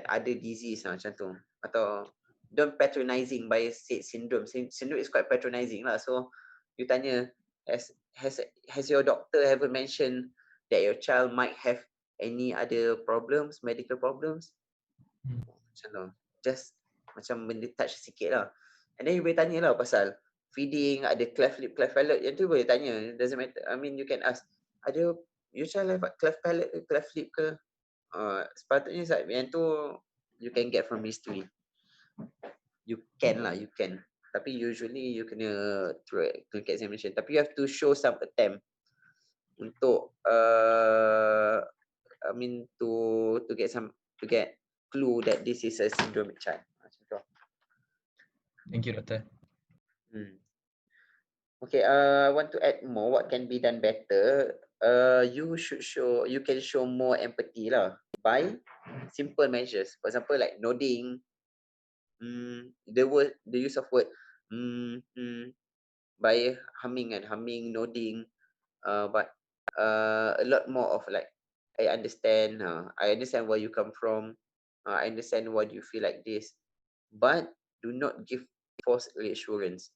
other disease macam tu, atau don't patronizing by said syndrome. Syndrome is quite patronizing lah. So you tanya, has your doctor ever mentioned that your child might have any other problems, medical problems? Macam tu. Just macam benda touch sikit lah. And then you boleh tanya lah pasal feeding, ada cleft lip, cleft palate, yang tu boleh tanya. It doesn't matter. I mean, you can ask, ada your child have cleft palate ke, cleft lip ke? Sepatutnya yang tu you can get from history. You can. Tapi usually you kena through clinical examination. Tapi you have to show some attempt untuk to get clue that this is a syndromic child.
Thank you, doctor.
Okay, I want to add more. What can be done better? You can show more empathy lah by simple measures. For example, like nodding. The use of word by humming, nodding. But a lot more of like, I understand where you come from. I understand why you feel like this. But do not give false reassurance.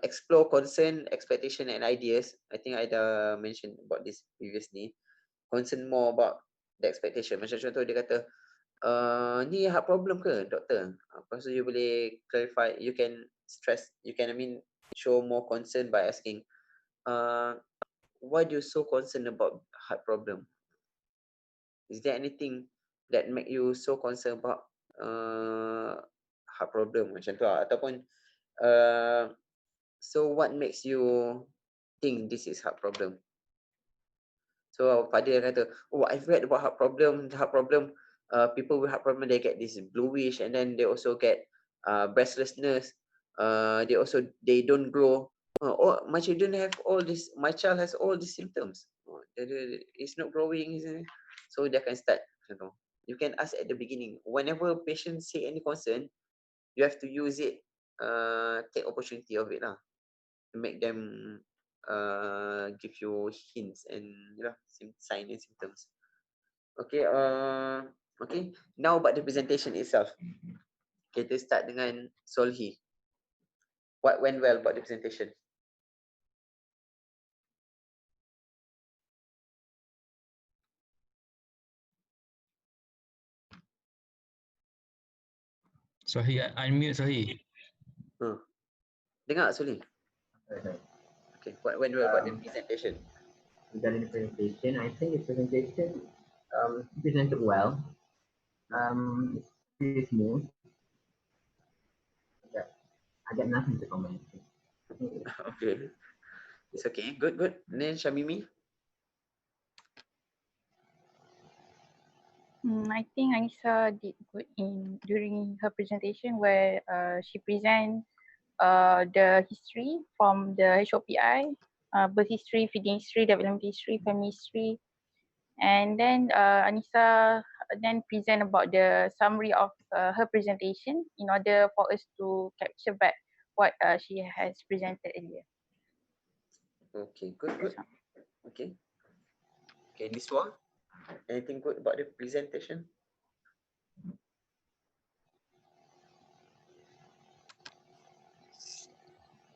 Explore concern, expectation and ideas. I think I dah mentioned about this previously. Concern more about the expectation. Macam contoh dia kata, ni heart problem ke doktor? Lepas tu you boleh clarify, you can show more concern by asking, why do you so concerned about heart problem? Is there anything that make you so concerned about heart problem? Macam tu lah. Ataupun so what makes you think this is heart problem? So father kata, oh, I've read about heart problem. People with heart problem, they get this bluish, and then they also get breathlessness. They don't grow. My children have all this. My child has all these symptoms. It's not growing, isn't it? So they can start. You can ask at the beginning. Whenever patients say any concern, you have to use it. Take opportunity of it lah, to make them give you hints and signs and symptoms. Okay. Okay. Now about the presentation itself. Kita start dengan Solhi. What went well about the presentation?
Sohi, unmute Sohi.
Dengar tak Solhi? Okay. What do you about the presentation?
Regarding the presentation, I think the presentation presented well. It's pretty smooth. Yeah, I got nothing to comment.
Okay. It's okay. Good, good. And then Shamimi?
I think Anisah did good during her presentation where she present the history from the HOPI, birth history, feeding history, development history, family history, and then Anisah then present about the summary of her presentation in order for us to capture back what she has presented earlier.
Okay, good, good. Okay. Okay, this one. Anything good about the presentation?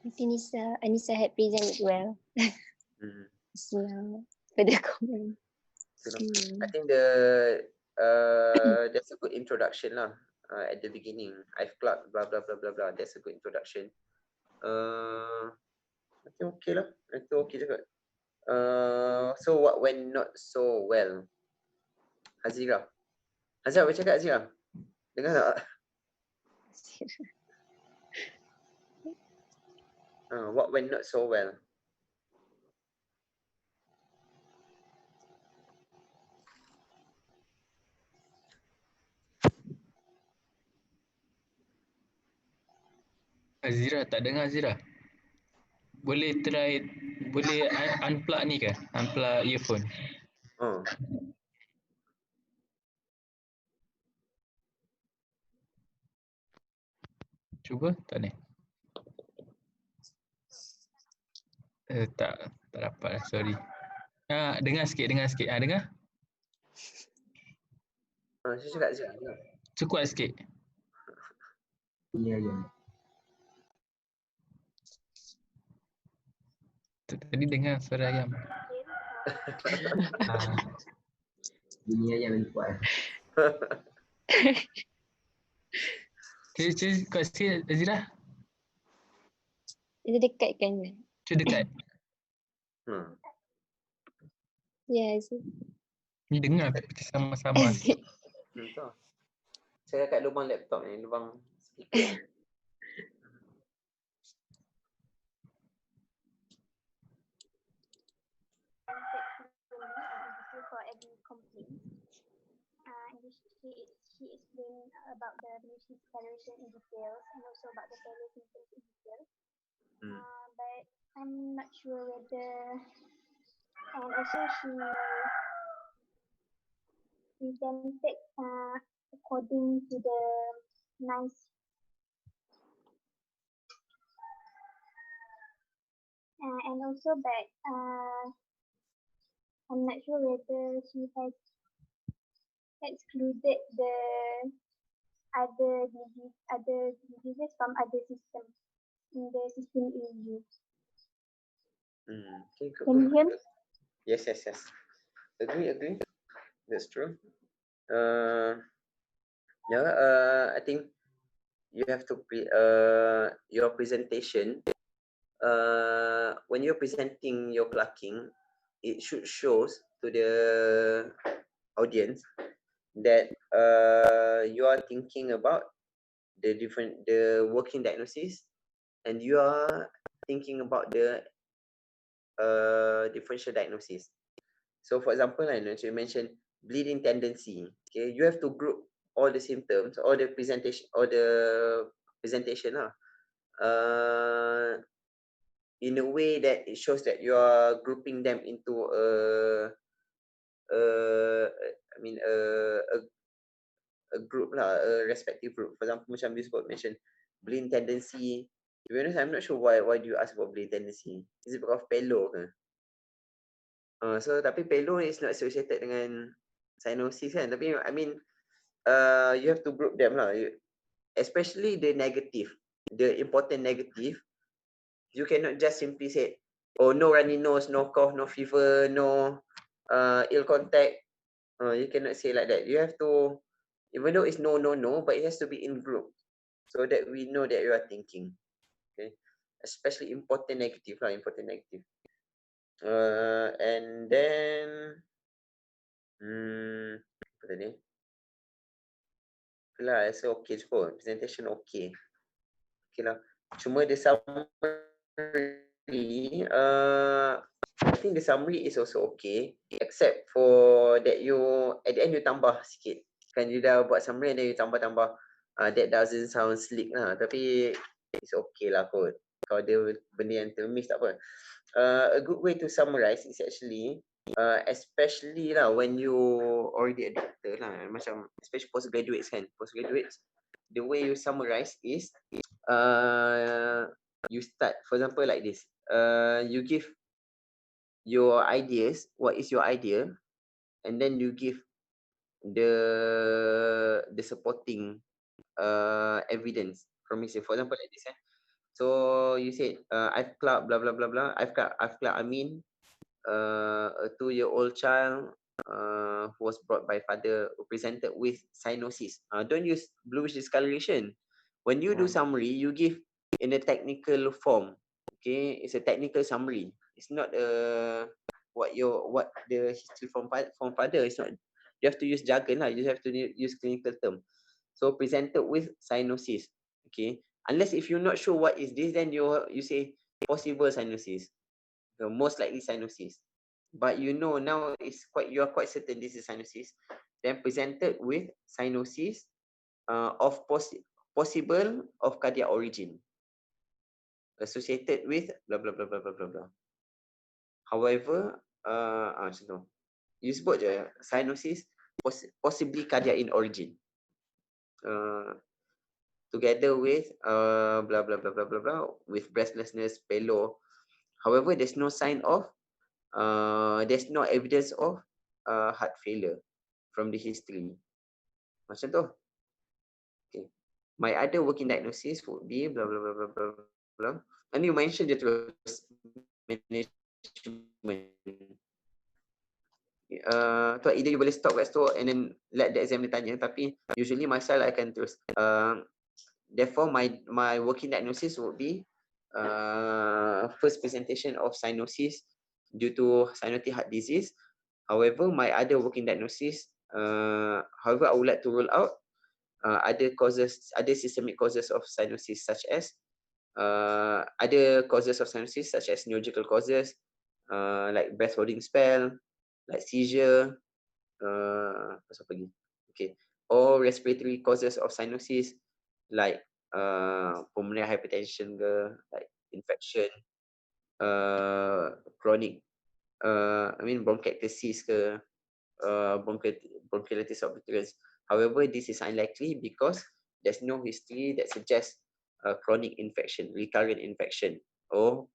I think Anisah had presented well. So further comment.
I think that's a good introduction lah. At the beginning, I've clocked blah blah blah blah blah. That's a good introduction. I think okay lah. I think okay juga. So what went not so well? Azira. Azira, apa cakap Azira? Dengar tak? What went not so well?
Azira, tak dengar Azira. Boleh try, boleh unplug ni ke? Unplug earphone. Cuba, tak ni. Tak dapat lah, sorry. Dengar sikit. Dengar?
Saya cakap Azira.
Cukup sikit.
Ya.
Tadi dengar suara ayam.
Bunyi ayam yang kuat.
Cuba kau sikit Azira.
Itu dekat kan?
Cuba dekat.
Yes.
Ni dengar sama-sama.
Saya kat lubang laptop ni, lubang speaker.
For every complaint. She explained about the British Federation in details and also about the Fallot symptoms in details. But I'm not sure whether, and also she presented according to the nice and also but I'm not sure whether she has excluded the other diseases from other systems in the system EU.
Okay, good.
Can you hear me?
Yes. Agree. That's true. I think you have to your presentation. When you're presenting your clocking, it should shows to the audience that you are thinking about the working diagnosis, and you are thinking about the differential diagnosis. So for example, I know you mentioned bleeding tendency. Okay, you have to group all the symptoms, all the presentation, in a way that it shows that you are grouping them into a group lah, a respective group. For example, macam you mention bleeding tendency. To be honest, I'm not sure why do you ask about bleeding tendency. Is it because of pelo ke? So tapi pelo is not associated dengan cyanosis kan. Tapi I mean, you have to group them lah. Especially the negative, the important negative. You cannot just simply say, oh, no runny nose, no cough, no fever, no ill contact. You cannot say like that. You have to, even though it's no, but it has to be in group so that we know that you are thinking. Okay. especially important negative lah, important negative. And then apa tadi? Okay lah, rasa okay cukup. Presentation okay. Okay lah. Cuma the summary, I think the summary is also okay, except for that you at the end you tambah sikit. Kan you dah buat summary and then you tambah-tambah. That doesn't sound slick lah, tapi it's okay lah kot. Kalau ada benda yang termiss tak apa. A good way to summarize is actually, especially lah when you already a doctor lah, macam especially postgraduates kan. Postgraduates, the way you summarize is, you start, for example, like this. You give your ideas, what is your idea, and then you give the supporting evidence from it. For example, like this. So you said, I've clubbed blah blah blah blah. I've clubbed Amin, a 2-year-old child who was brought by father presented with cyanosis. Don't use bluish discoloration. When you do summary, you give in a technical form. Okay, it's a technical summary. It's not what the history from father. It's not. You have to use jargon lah. You have to use clinical term. So presented with cyanosis. Okay, unless if you're not sure what is this, then you say possible cyanosis. Most likely cyanosis, but you know now you are quite certain this is cyanosis, then presented with cyanosis of possible of cardiac origin associated with blah blah blah blah blah blah blah. However, macam tu. You sebut je cyanosis possibly cardiac in origin. Together with blah blah blah blah blah blah with breathlessness, palo. However, there's no sign of there's no evidence of heart failure from the history. Macam tu. Okay. My other working diagnosis would be blah blah blah blah blah blah. And you mentioned je terus management. Tu either you boleh stop kat situ and then let the examiner tanya, tapi usually myself I akan terus. Therefore my working diagnosis would be first presentation of cyanosis due to cyanotic heart disease. However, my other working diagnosis, however, I would like to rule out other systemic causes of cyanosis, such as other causes of cyanosis, such as neurological causes, like breath holding spell, like seizure, apa lagi? Okay, or respiratory causes of cyanosis, like pulmonary hypertension ke, like infection, chronic, bronchiectasis ke, bronchiolitis obliterans. However, this is unlikely because there's no history that suggests chronic infection, recurrent infection, or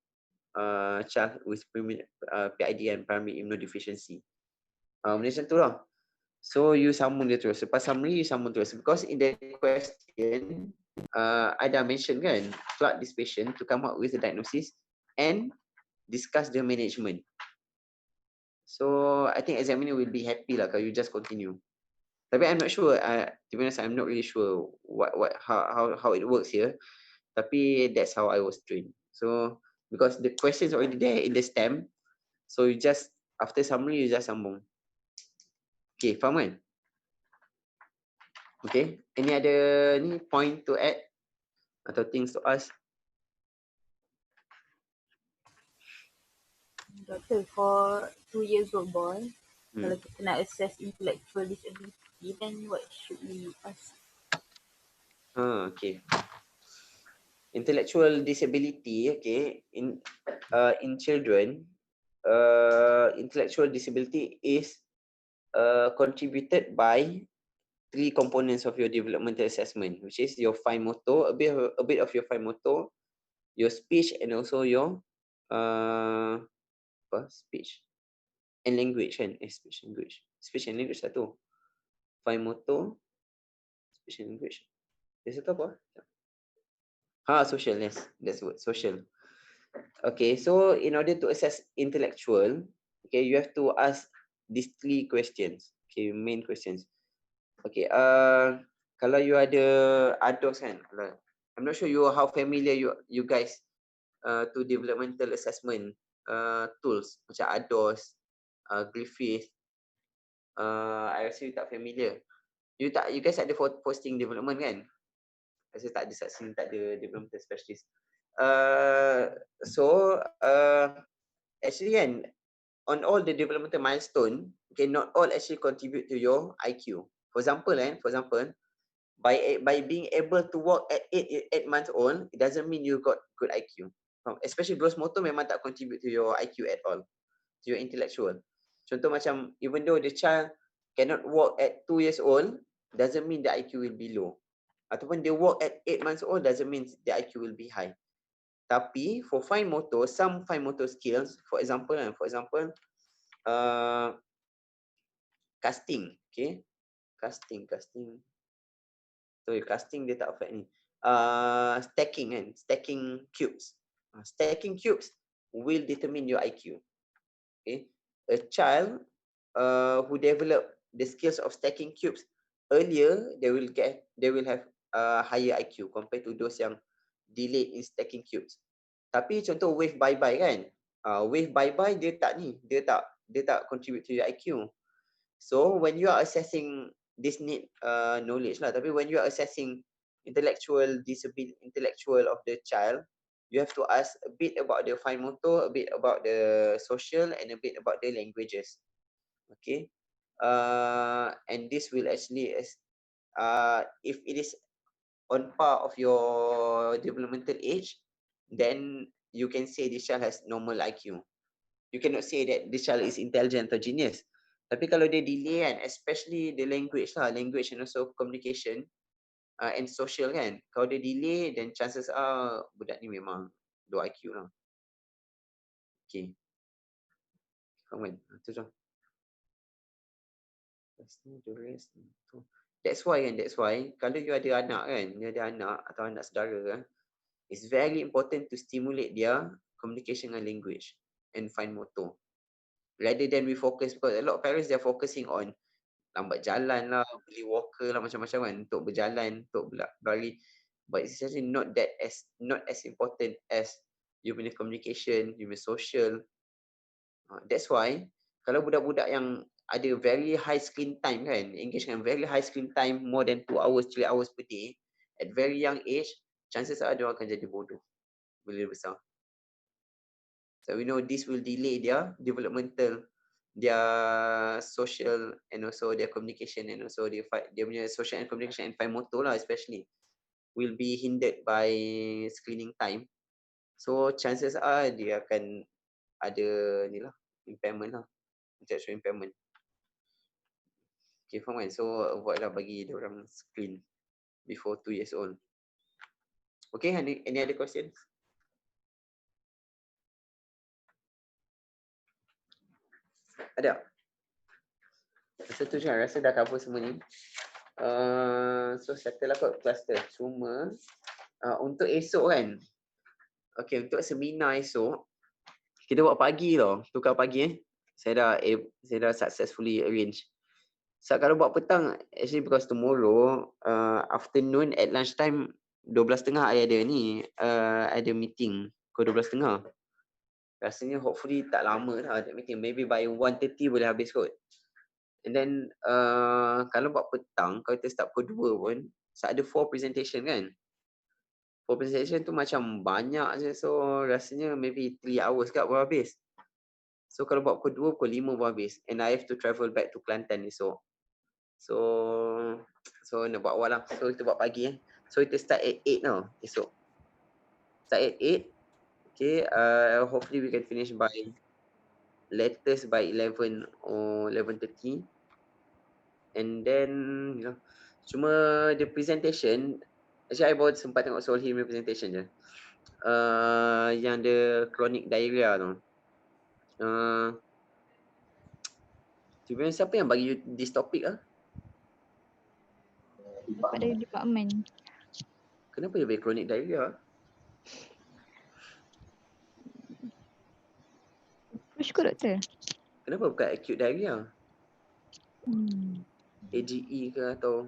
child with PID and primary immunodeficiency. Macam tu lah. So you sambung dia terus. Lepas summary, you sambung terus. Because in the question, I dah mention kan, flood this patient to come up with a diagnosis and discuss the management. So I think examiner will be happy lah kalau you just continue. Tapi I'm not sure. To be honest, I'm not really sure how it works here. Tapi that's how I was trained. So because the questions already there in the stem, so you just after summary you just sambung. Okay, faham kan? Okay, any other point to add atau things to ask?
Doctor, for 2 years old boy, kalau kita nak assess intellectual disability, then what should we ask?
Okay. Intellectual disability, okay, in children, intellectual disability is contributed by 3 components of your developmental assessment, which is your fine motor, a bit of your fine motor, your speech, and also your speech and language kan? Speech and language satu, fine motor, speech and language. Dia satu apa? Social, yes, that's the word, social. Okay, so in order to assess intellectual, okay, you have to ask these 3 questions. Okay, main questions. Okay, kalau you ada adults kan, I'm not sure how familiar you guys to developmental assessment tools macam ADOS, Griffith. I rasa you tak familiar. You guys ada posting development kan? Rasa tak ada saksi, tak ada developmental specialist. So actually kan, on all the developmental milestone, okay, not all actually contribute to your IQ. For example, by being able to walk at 8 months old, it doesn't mean you got good IQ. Especially gross motor memang tak contribute to your IQ at all, to your intellectual. Contoh macam, even though the child cannot walk at 2 years old, doesn't mean the IQ will be low. Ataupun they walk at 8 months old, doesn't mean the IQ will be high. Tapi for fine motor, some fine motor skills, for example, casting, okay, casting. Sorry, casting dia tak affect ni. Stacking cubes. Stacking cubes will determine your IQ. Okay, a child who develop the skills of stacking cubes earlier, they will have higher IQ compared to those yang delayed in stacking cubes. Tapi contoh wave bye-bye kan, wave bye-bye dia tak contribute to your IQ. So when you are assessing this need knowledge lah, tapi when you are assessing intellectual of the child, you have to ask a bit about the fine motor, a bit about the social, and a bit about the languages. Okay, and this will actually, if it is on par of your developmental age, then you can say this child has normal IQ. You cannot say that this child is intelligent or genius. Tapi kalau dia delay kan, especially the language and also communication and social kan, kalau dia delay, then chances are budak ni memang low IQ lah. Okay. Come on, tu je. That's why kalau you ada anak kan, atau anak saudara kan, it's very important to stimulate their communication and language and fine motor. Rather than we focus, because a lot of parents, they're focusing on lambat jalan lah, beli walker lah, macam-macam kan, untuk berjalan, untuk berlari. But it's actually not as important as you punya communication, you punya social. That's why kalau budak-budak yang ada very high screen time kan, engage dengan very high screen time, more than 2 hours, 3 hours per day, at very young age, chances are dia akan jadi bodoh bila dia besar. So we know this will delay their developmental, their social, and also their communication, and also their punya social and communication and fine motor lah especially will be hindered by screening time. So chances are dia akan ada ni lah, impairment lah, intellectual impairment. Okay, faham kan? So avoid lah bagi dia orang screen before 2 years old. Okay, any other questions? Ada? Rasa tu je, rasa dah cover semua ni. So settle lah kot cluster. Cuma untuk esok kan, okay, untuk seminar esok kita buat pagi tau, tukar pagi saya dah successfully arrange. So kalau buat petang, actually because tomorrow afternoon at lunchtime 12.30 I ada ni, ada meeting pukul 12.30. Rasanya hopefully tak lama lah that meeting, maybe by 1:30 boleh habis kot. And then kalau buat petang, kalau kita start pukul 2 pun, ada 4 presentation kan. 4 presentation tu macam banyak je, so rasanya maybe 3 hours kat baru habis. So kalau buat pukul 2, pukul 5 baru habis. And I have to travel back to Kelantan esok. So nak buat awal lah. So kita buat pagi So kita start at 8 tau esok. Start at 8. Okay, hopefully we can finish by latest by 11 or 11:30. And then, you know, cuma the presentation, actually I baru sempat tengok Solhi punya presentation je. Yang the chronic diarrhea tu. Sebenarnya siapa yang bagi you this topic ah?
Pada department.
Kenapa dia bagi chronic diarrhea?
Push kot doktor.
Kenapa bukan acute diarrhea? AGE ke atau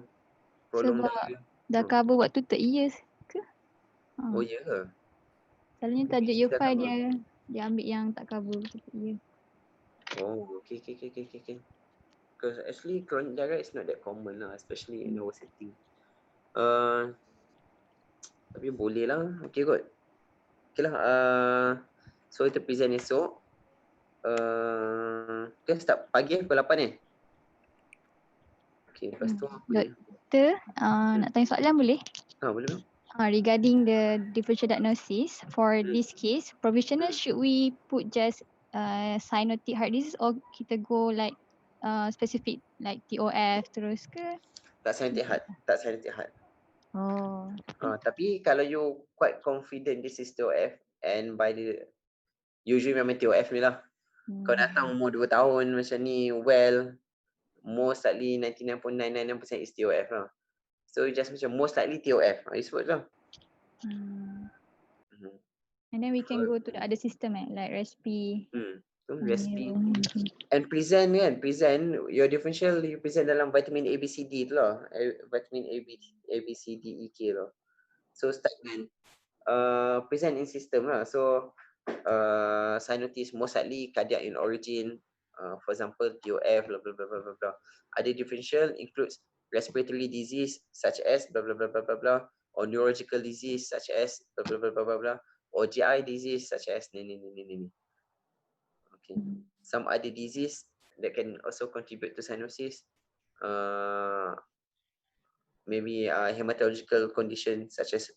prolonged
Sebab
diarrhea?
dah cover waktu third years ke?
Oh ya ke?
Selalunya tajuk year 5 dia ambil yang tak cover year.
Oh, okay. Because actually chronic diarrhea is not that common lah, especially in our setting. Tapi boleh lah. Okay kot. Okay lah. So kita present esok. Kita start pagi pukul 8 ni. Okay, lepas tu apa ni?
Doktor, nak tanya soalan boleh?
Boleh.
Regarding the differential diagnosis for this case, provisional should we put just cyanotic heart disease or kita go like specific like TOF terus ke?
Tak cyanotic heart.
Oh.
Tapi kalau you quite confident this is TOF and by the usually memang TOF ni lah. Kau datang umur 2 tahun macam ni, well, most likely 99.99% is TOF lah. So just macam most likely TOF. You sebut lah.
And then we can go to the other system like respi.
Respi. And present your differential you present dalam vitamin A, B, C, D tu lah. Vitamin A, B, C, D, E, K lah. So start dengan present in system lah. So cyanosis most likely cardiac in origin. For example, TOF, blah, blah, blah, blah, blah, blah. Other differential includes respiratory disease such as blah, blah, blah, blah, blah, blah, or neurological disease such as blah, blah, blah, blah, blah, blah, or GI disease such as ni. Okay. Some other disease that can also contribute to cyanosis. Maybe hematological condition such as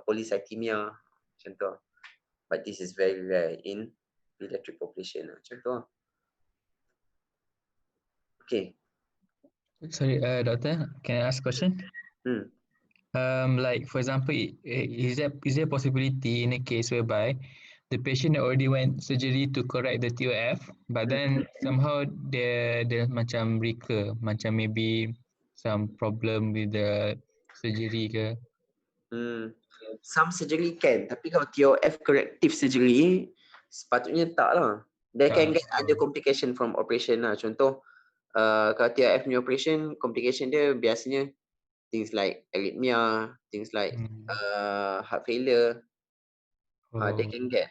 polycythemia, macam tu. But this is very rare in pediatric population, macam tu. Okay.
Sorry, doctor, can I ask a question? Like for example, is there possibility in a case whereby the patient already went surgery to correct the TOF, but then somehow dia macam recur, macam maybe some problem with the surgery ke?
Some surgery can, tapi kalau TOF corrective surgery sepatutnya tak lah. They can get other complication from operation lah. Contoh, kalau TOF punya operation, complication dia biasanya things like arrhythmia, things like heart failure. They can get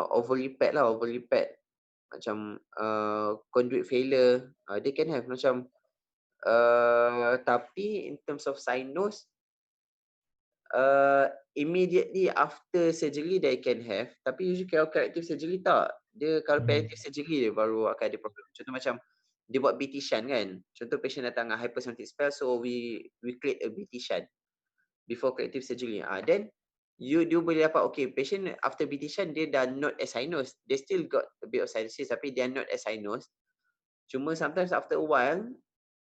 ovary pad macam conduit failure. They can have macam tapi in terms of sinus, immediately after surgery they can have, tapi usually kalau corrective surgery tak. Dia kalau palliative surgery dia baru akan ada problem. Contoh macam dia buat BT shunt kan. Contoh patient datang dengan hypercyanotic spell, so we create a BT shunt before corrective surgery. Then you boleh dapat okay, patient after BT shunt dia dah not as sinus. They still got a bit of sinuses tapi they are not as sinus. Cuma sometimes after a while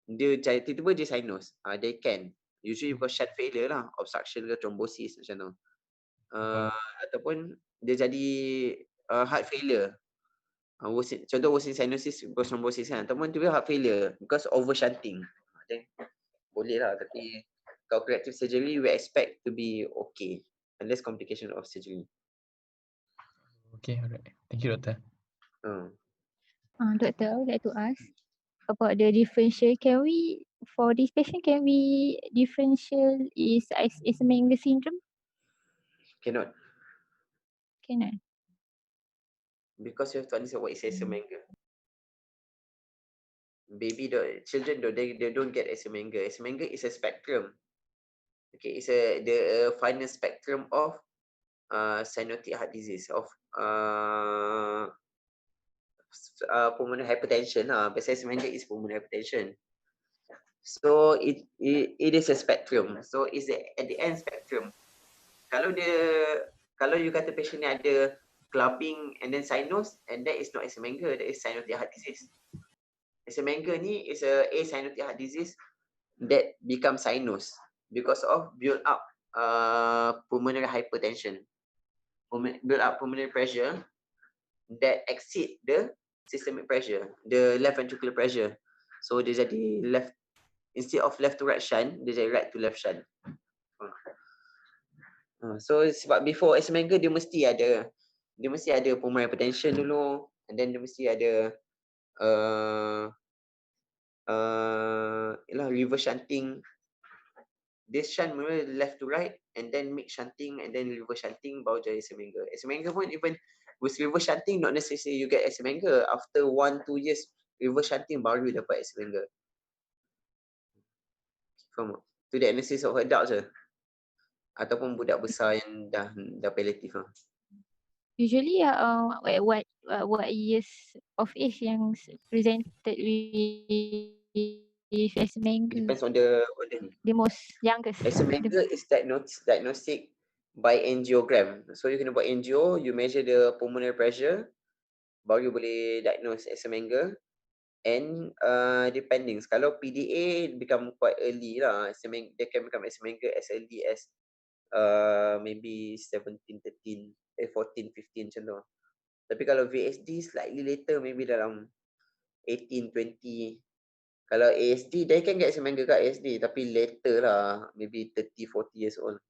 dia tiba-tiba dia sinus. They can. Usually because shunt failure lah, obstruction ke thrombosis macam tu. Ataupun dia jadi heart failure. Contoh worsening sinuses because thrombosis kan. Ataupun tiba heart failure because over shunting. Then boleh lah, tapi kalau corrective surgery we expect to be okay unless complication of surgery.
Okay, alright. Thank you, doctor.
Doctor, I would like to ask about the differential. For this patient, can we differential is Eisenmenger syndrome?
Cannot.
Cannot.
Because you have to understand what is Eisenmenger. Children they don't get Eisenmenger. Eisenmenger is a spectrum. Okay, it's the final spectrum of cyanotic heart disease, of pulmonary hypertension. Biasanya Eisenmenger is pulmonary hypertension. So it is a spectrum. So it's at the end spectrum. Kalau you kata patient ni ada clubbing and then sinus, and that is not Eisenmenger, that is cyanotic heart disease. Eisenmenger ni is a cyanotic heart disease that becomes sinus because of build up pulmonary hypertension, build up pulmonary pressure that exceed the systemic pressure, the left ventricular pressure. So dia jadi left, instead of left to right shunt, dia jadi right to left shunt. So sebab before Eisenmenger dia mesti ada pulmonary hypertension dulu, and then dia mesti ada reverse shunting, Dia shunt mula left to right, and then make shunting, and then reverse shunting, baru jadi semengger. Semengger pun even with reverse shunting, not necessarily you get semengger. After 1-2 years reverse shunting, baru you dapat semengger. Faham tak? To the analysis of adults je. Ataupun budak besar yang dah palliative lah.
Usually, what years of age yang presented with semengger?
Depends on the
The most youngest.
semengger is diagnostic by angiogram. So you kena buat angio, you measure the pulmonary pressure, baru you boleh diagnose semengger. And depending, kalau PDA become quite early lah. They can become semengger as early as maybe 17, 13, 14, 15 macam tu. Tapi kalau VSD slightly later, maybe dalam 18, 20. Kalau ASD, they can get semengger kat ASD, tapi later lah, maybe 30, 40 years old,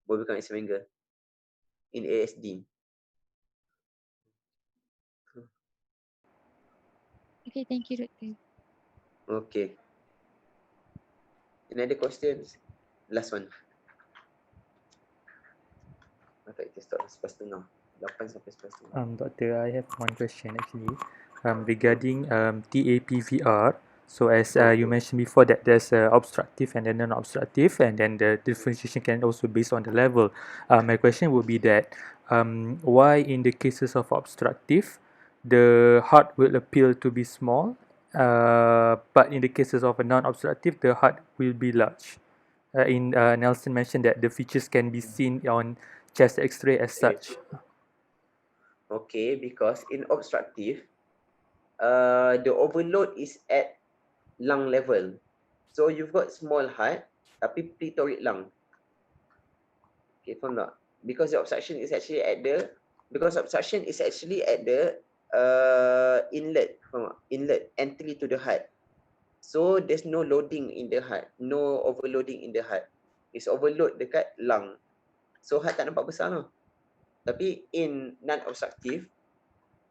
boleh become semengger in ASD.
Okay, thank you, Doctor.
Okay. Any other questions? Last one. Okay, kita start 11.30. 8 sampai 11.30.
Doctor, I have one question actually regarding TAPVR. So as you mentioned before that there's obstructive and then non-obstructive, and then the differentiation can also based on the level. My question would be that why in the cases of obstructive the heart will appear to be small, but in the cases of a non-obstructive the heart will be large. Nelson mentioned that the features can be seen on chest X-ray as such.
Okay, because in obstructive, the overload is at lung level. So you've got small heart, tapi plethoric lung. Okay, faham tak? Because the obstruction is actually at the inlet, faham tak? Inlet, entry to the heart. So there's no loading in the heart, no overloading in the heart. It's overload dekat lung. So heart tak nampak besar lah. Tapi in non-obstructive,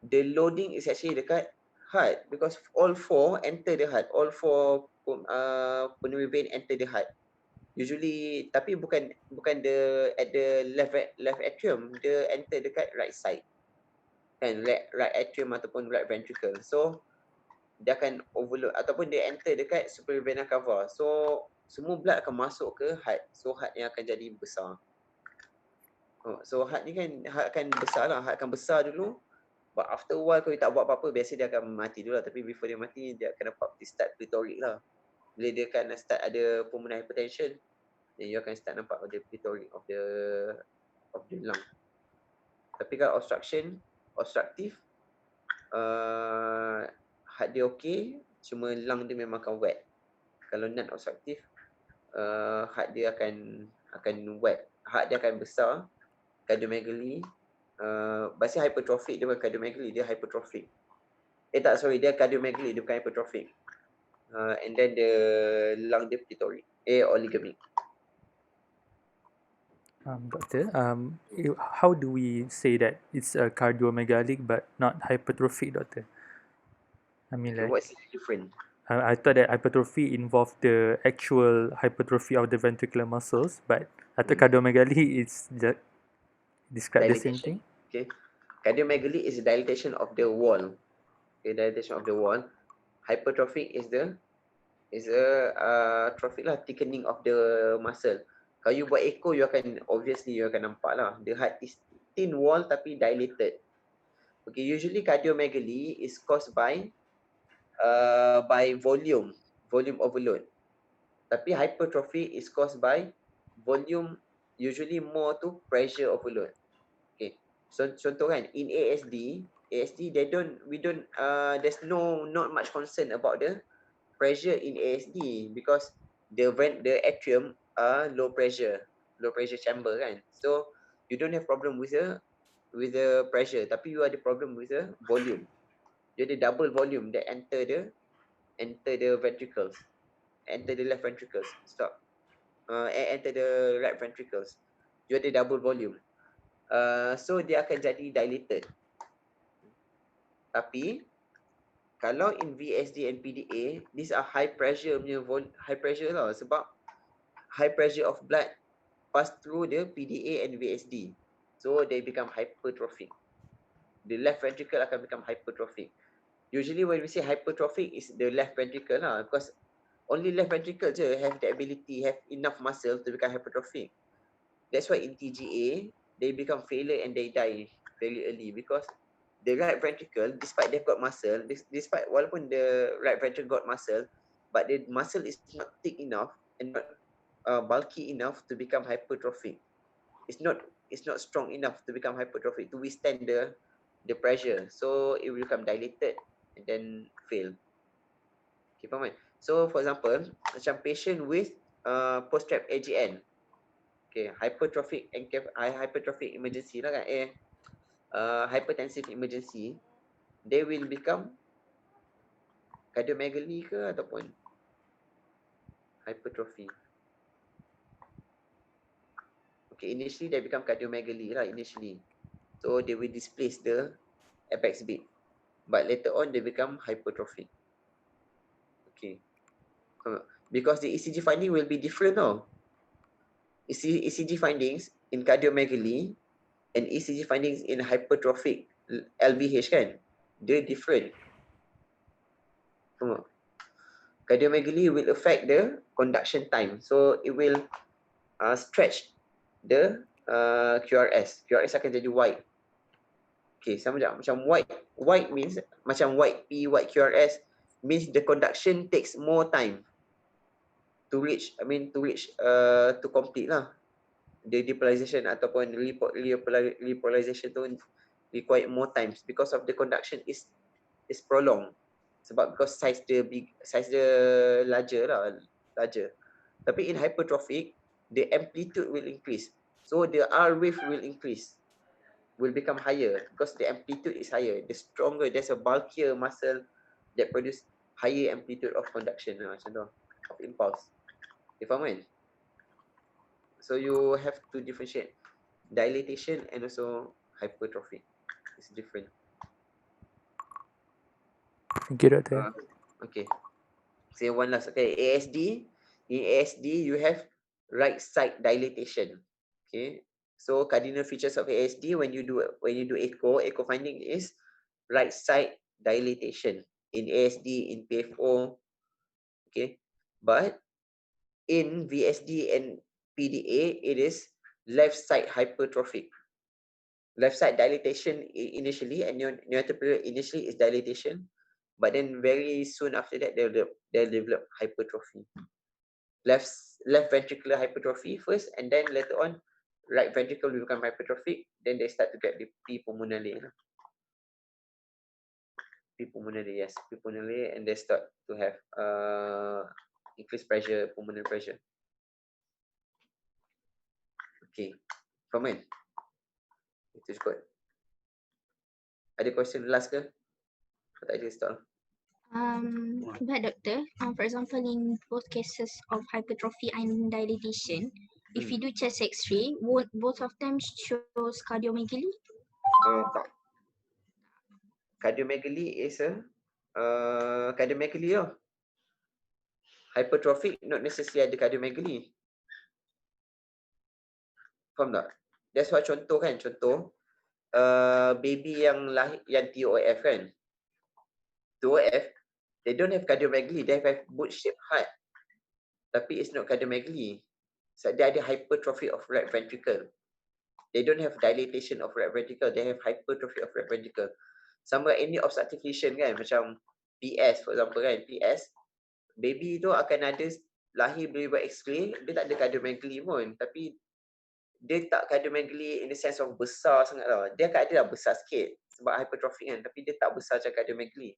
the loading is actually dekat heart because all four enter the heart. All four pulmonary vein enter the heart. Usually, tapi bukan at the left atrium, dia enter dekat right side. Kan, right atrium ataupun right ventricle. So dia akan overload ataupun dia enter dekat superior vena cava. So semua blood akan masuk ke heart. So heart yang akan jadi besar. So heart ni kan heart akan besar lah. Heart akan besar dulu. But after a while kalau tak buat apa-apa, biasa dia akan mati dulu lah. Tapi before dia mati, dia akan dapat start plethoric lah. Bila dia akan start ada pulmonary hypertension, then you akan start nampak ada plethoric of the lung. Tapi kalau obstructive, heart dia okay, cuma lung dia memang akan wet. Kalau non-obstructive, heart dia akan wet. Heart dia akan besar, cardiomegaly, bahasa hypertrophic, dia bukan cardiomegaly, dia hypertrophic. Dia cardiomegaly, dia bukan hypertrophic. And then the lung dia plethoric, oligamic.
Doctor, how do we say that it's a cardiomegalic but not hypertrophic, doctor? I mean, like,
what's different?
I thought that hypertrophy involved the actual hypertrophy of the ventricular muscles, but I thought cardiomegaly is just describe the same thing.
Okay, cardiomegaly is dilatation of the wall. Okay, dilatation of the wall. Hypertrophic is trophic lah, thickening of the muscle. Kalau you buat echo, you akan nampak lah. The heart is thin wall tapi dilated. Okay, usually cardiomegaly is caused by volume overload. Tapi hypertrophy is caused by volume, usually more to pressure overload. Okay, so contoh kan, in ASD there's not much concern about the pressure in ASD because the atrium are low pressure chamber kan. So you don't have problem with the pressure, tapi you ada problem with the volume. You ada double volume that enter the ventricles, enter the left ventricles, enter the right ventricles. You ada double volume. So dia akan jadi dilated. Tapi kalau in VSD and PDA, these are high pressure lah, sebab high pressure of blood pass through the PDA and VSD. So they become hypertrophic. The left ventricle akan become hypertrophic. Usually when we say hypertrophic is the left ventricle lah, because only left ventricle je have the ability, have enough muscle to become hypertrophic. That's why in TGA, they become failure and they die very early because the right ventricle, despite they've got muscle, despite walaupun the right ventricle got muscle, but the muscle is not thick enough and not bulky enough to become hypertrophic. It's not strong enough to become hypertrophic to withstand the pressure. So it will become dilated and then fail. Okay, faham kan? So for example, macam patient with post-trap AGN, okay, hypertrophic emergency lah kan, hypertensive emergency, they will become cardiomegaly ke ataupun hypertrophy. Okay, initially they become cardiomegaly lah initially. So they will displace the apex beat. But later on they become hypertrophic. Okay. Because the ECG finding will be different now. ECG findings in cardiomegaly and ECG findings in hypertrophic LVH kan, they're different. Cardiomegaly will affect the conduction time. So it will stretch the QRS. QRS akan jadi white. Okay, sama je. Macam white means, macam white P, white QRS means the conduction takes more time to reach, to complete lah. The depolarization ataupun repolarization tu require more times because of the conduction is prolonged. Sebab because size the larger. Tapi in hypertrophic, the amplitude will increase. So the R wave will increase, will become higher because the amplitude is higher. The stronger, there's a bulkier muscle that produce higher amplitude of conduction, macam tu, of impulse. You faham kan? So you have to differentiate dilatation and also hypertrophy. It's different.
Thank you, Doctor.
Okay. Say one last. Okay, ASD. In ASD, you have right side dilatation. Okay. So cardinal features of ASD when you do echo finding is right side dilatation in ASD, in PFO. Okay. But in VSD and PDA, it is left side hypertrophic. Left side dilatation initially, and neoantipolar initially is dilatation, but then very soon after that they'll develop hypertrophy. Left ventricular hypertrophy first, and then later on right ventricle will become hypertrophic. Then they start to get the P pulmonale. P pulmonale, yes, P pulmonale, and they start to have increased pressure, pulmonary pressure. Okay, comment. Itu cukup. Ada question last ke? Tak ada stall.
But doctor, for example, in both cases of hypertrophy and dilatation, if you do chest X-ray, won't both of them shows cardiomegaly?
Tak. Cardiomegaly is a cardiomegaly lah. Hypertrophic not necessarily ada cardiomegaly. Faham tak? That's why contoh kan, baby yang lahir yang TOF kan. TOF, they don't have cardiomegaly, they have boot-shaped heart. Tapi it's not cardiomegaly. So dia ada hypertrophy of right ventricle. They don't have dilatation of right ventricle, they have hypertrophy of right ventricle. Sama any obstructive lesion kan, macam PS for example kan, PS, baby tu akan ada lahir boleh buat X-ray, dia tak ada cardiomegaly pun, tapi dia tak cardiomegaly in the sense of besar sangat tau. Dia akan ada lah besar sikit sebab hypertrophy kan, tapi dia tak besar macam cardiomegaly.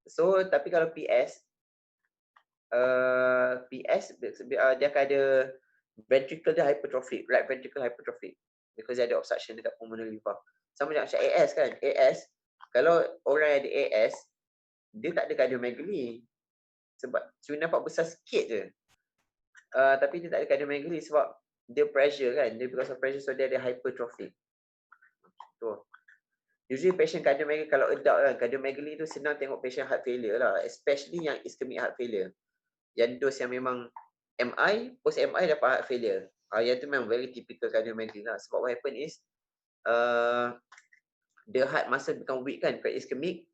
So tapi kalau PS dia akan ada ventricle dia hypertrophic, right ventricle hypertrophic, because dia ada obstruction dekat pulmonary valve. Sama macam AS kan, AS kalau orang ada AS dia tak ada cardiomegaly sebab cuma nampak besar sikit je, tapi dia tak ada cardiomegaly sebab dia pressure kan, dia because of pressure, so dia ada hypertrophic. Tu. Usually patient cardiomegaly, kalau adult kan, cardiomegaly tu senang tengok patient heart failure lah, especially yang ischemic heart failure. Yang dos yang memang MI, post MI dapat heart failure. Yang tu memang very typical cardiomegaly lah. Sebab what happen is, the heart muscle become weak kan, quite ischemic.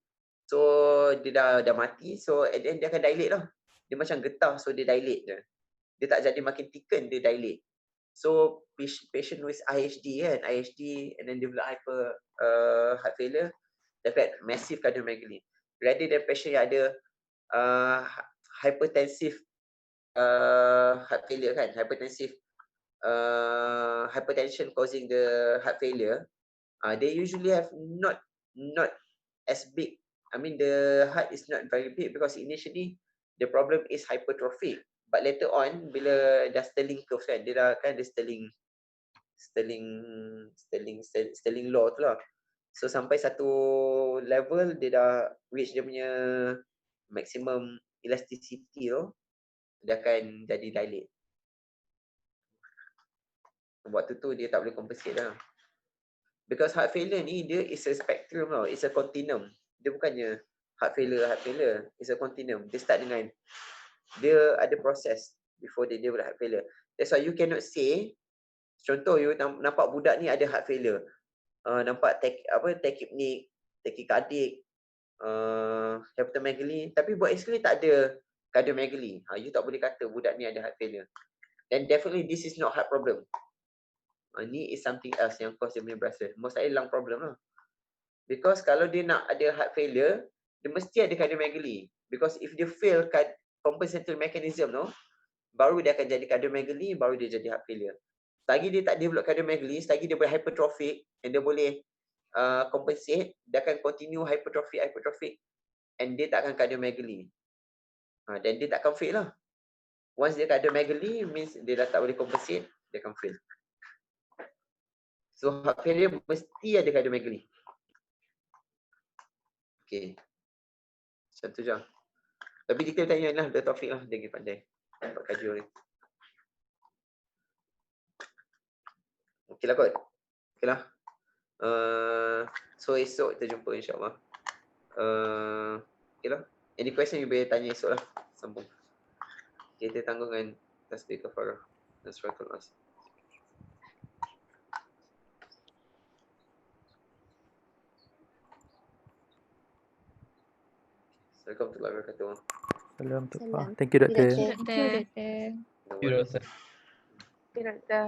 So dia dah mati, so at the end dia akan dilate lah. Dia macam getah, so dia dilate je. Dia tak jadi makin thicken, dia dilate. So patient with IHD kan, IHD and then develop heart failure, dapat massive cardiomegaly. Rather than patient yang ada hypertensive heart failure kan, hypertension causing the heart failure, they usually have not as big. I mean, the heart is not very big because initially the problem is hypertrophic, but later on bila dah Sterling curve kan, dia dah kan ada Sterling law tu lah. So sampai satu level dia dah reach dia punya maximum elasticity tu, dia akan jadi dilate. Waktu tu dia tak boleh compensate lah. Because heart failure ni dia is a spectrum tau, it's a continuum. Dia bukannya heart failure, it's a continuum. Dia start dengan, dia ada proses before dia develop heart failure. That's why you cannot say, contoh you nampak budak ni ada heart failure, nampak tachypneic, tachycardic, hepatomegaly, tapi buat X-ray tak ada cardiomegaly. You tak boleh kata budak ni ada heart failure. Then definitely this is not heart problem. Ni is something else yang cause dia punya breathless. Most likely lung problem lah. Because kalau dia nak ada heart failure, dia mesti ada cardiomegaly. Because if dia fail compensatory mechanism tu, baru dia akan jadi cardiomegaly, baru dia jadi heart failure. Selagi dia tak develop cardiomegaly, selagi dia boleh hypertrophic and dia boleh compensate, dia akan continue hypertrophic and dia tak akan cardiomegaly. Dan dia tak akan fail lah. Once dia cardiomegaly, means dia dah tak boleh compensate, dia akan fail. So heart failure mesti ada cardiomegaly. Okay. Macam tu je. Tapi kita tanya lah, dia Taufik lah, dia pergi pandai. Dapat cardio ni. Okay lah kot. Okay lah. So esok kita jumpa insyaAllah. Okay lah. Any question you boleh tanya esok lah. Sambung. Kita tanggung dengan tasbih kafarah. Dan suratul as. Assalamualaikum warahmatullahi wabarakatuh.
Salam.
Salam.
Thank you, Doktor.
Thank you, Doktor.
You, Doktor.
Okay, doktor.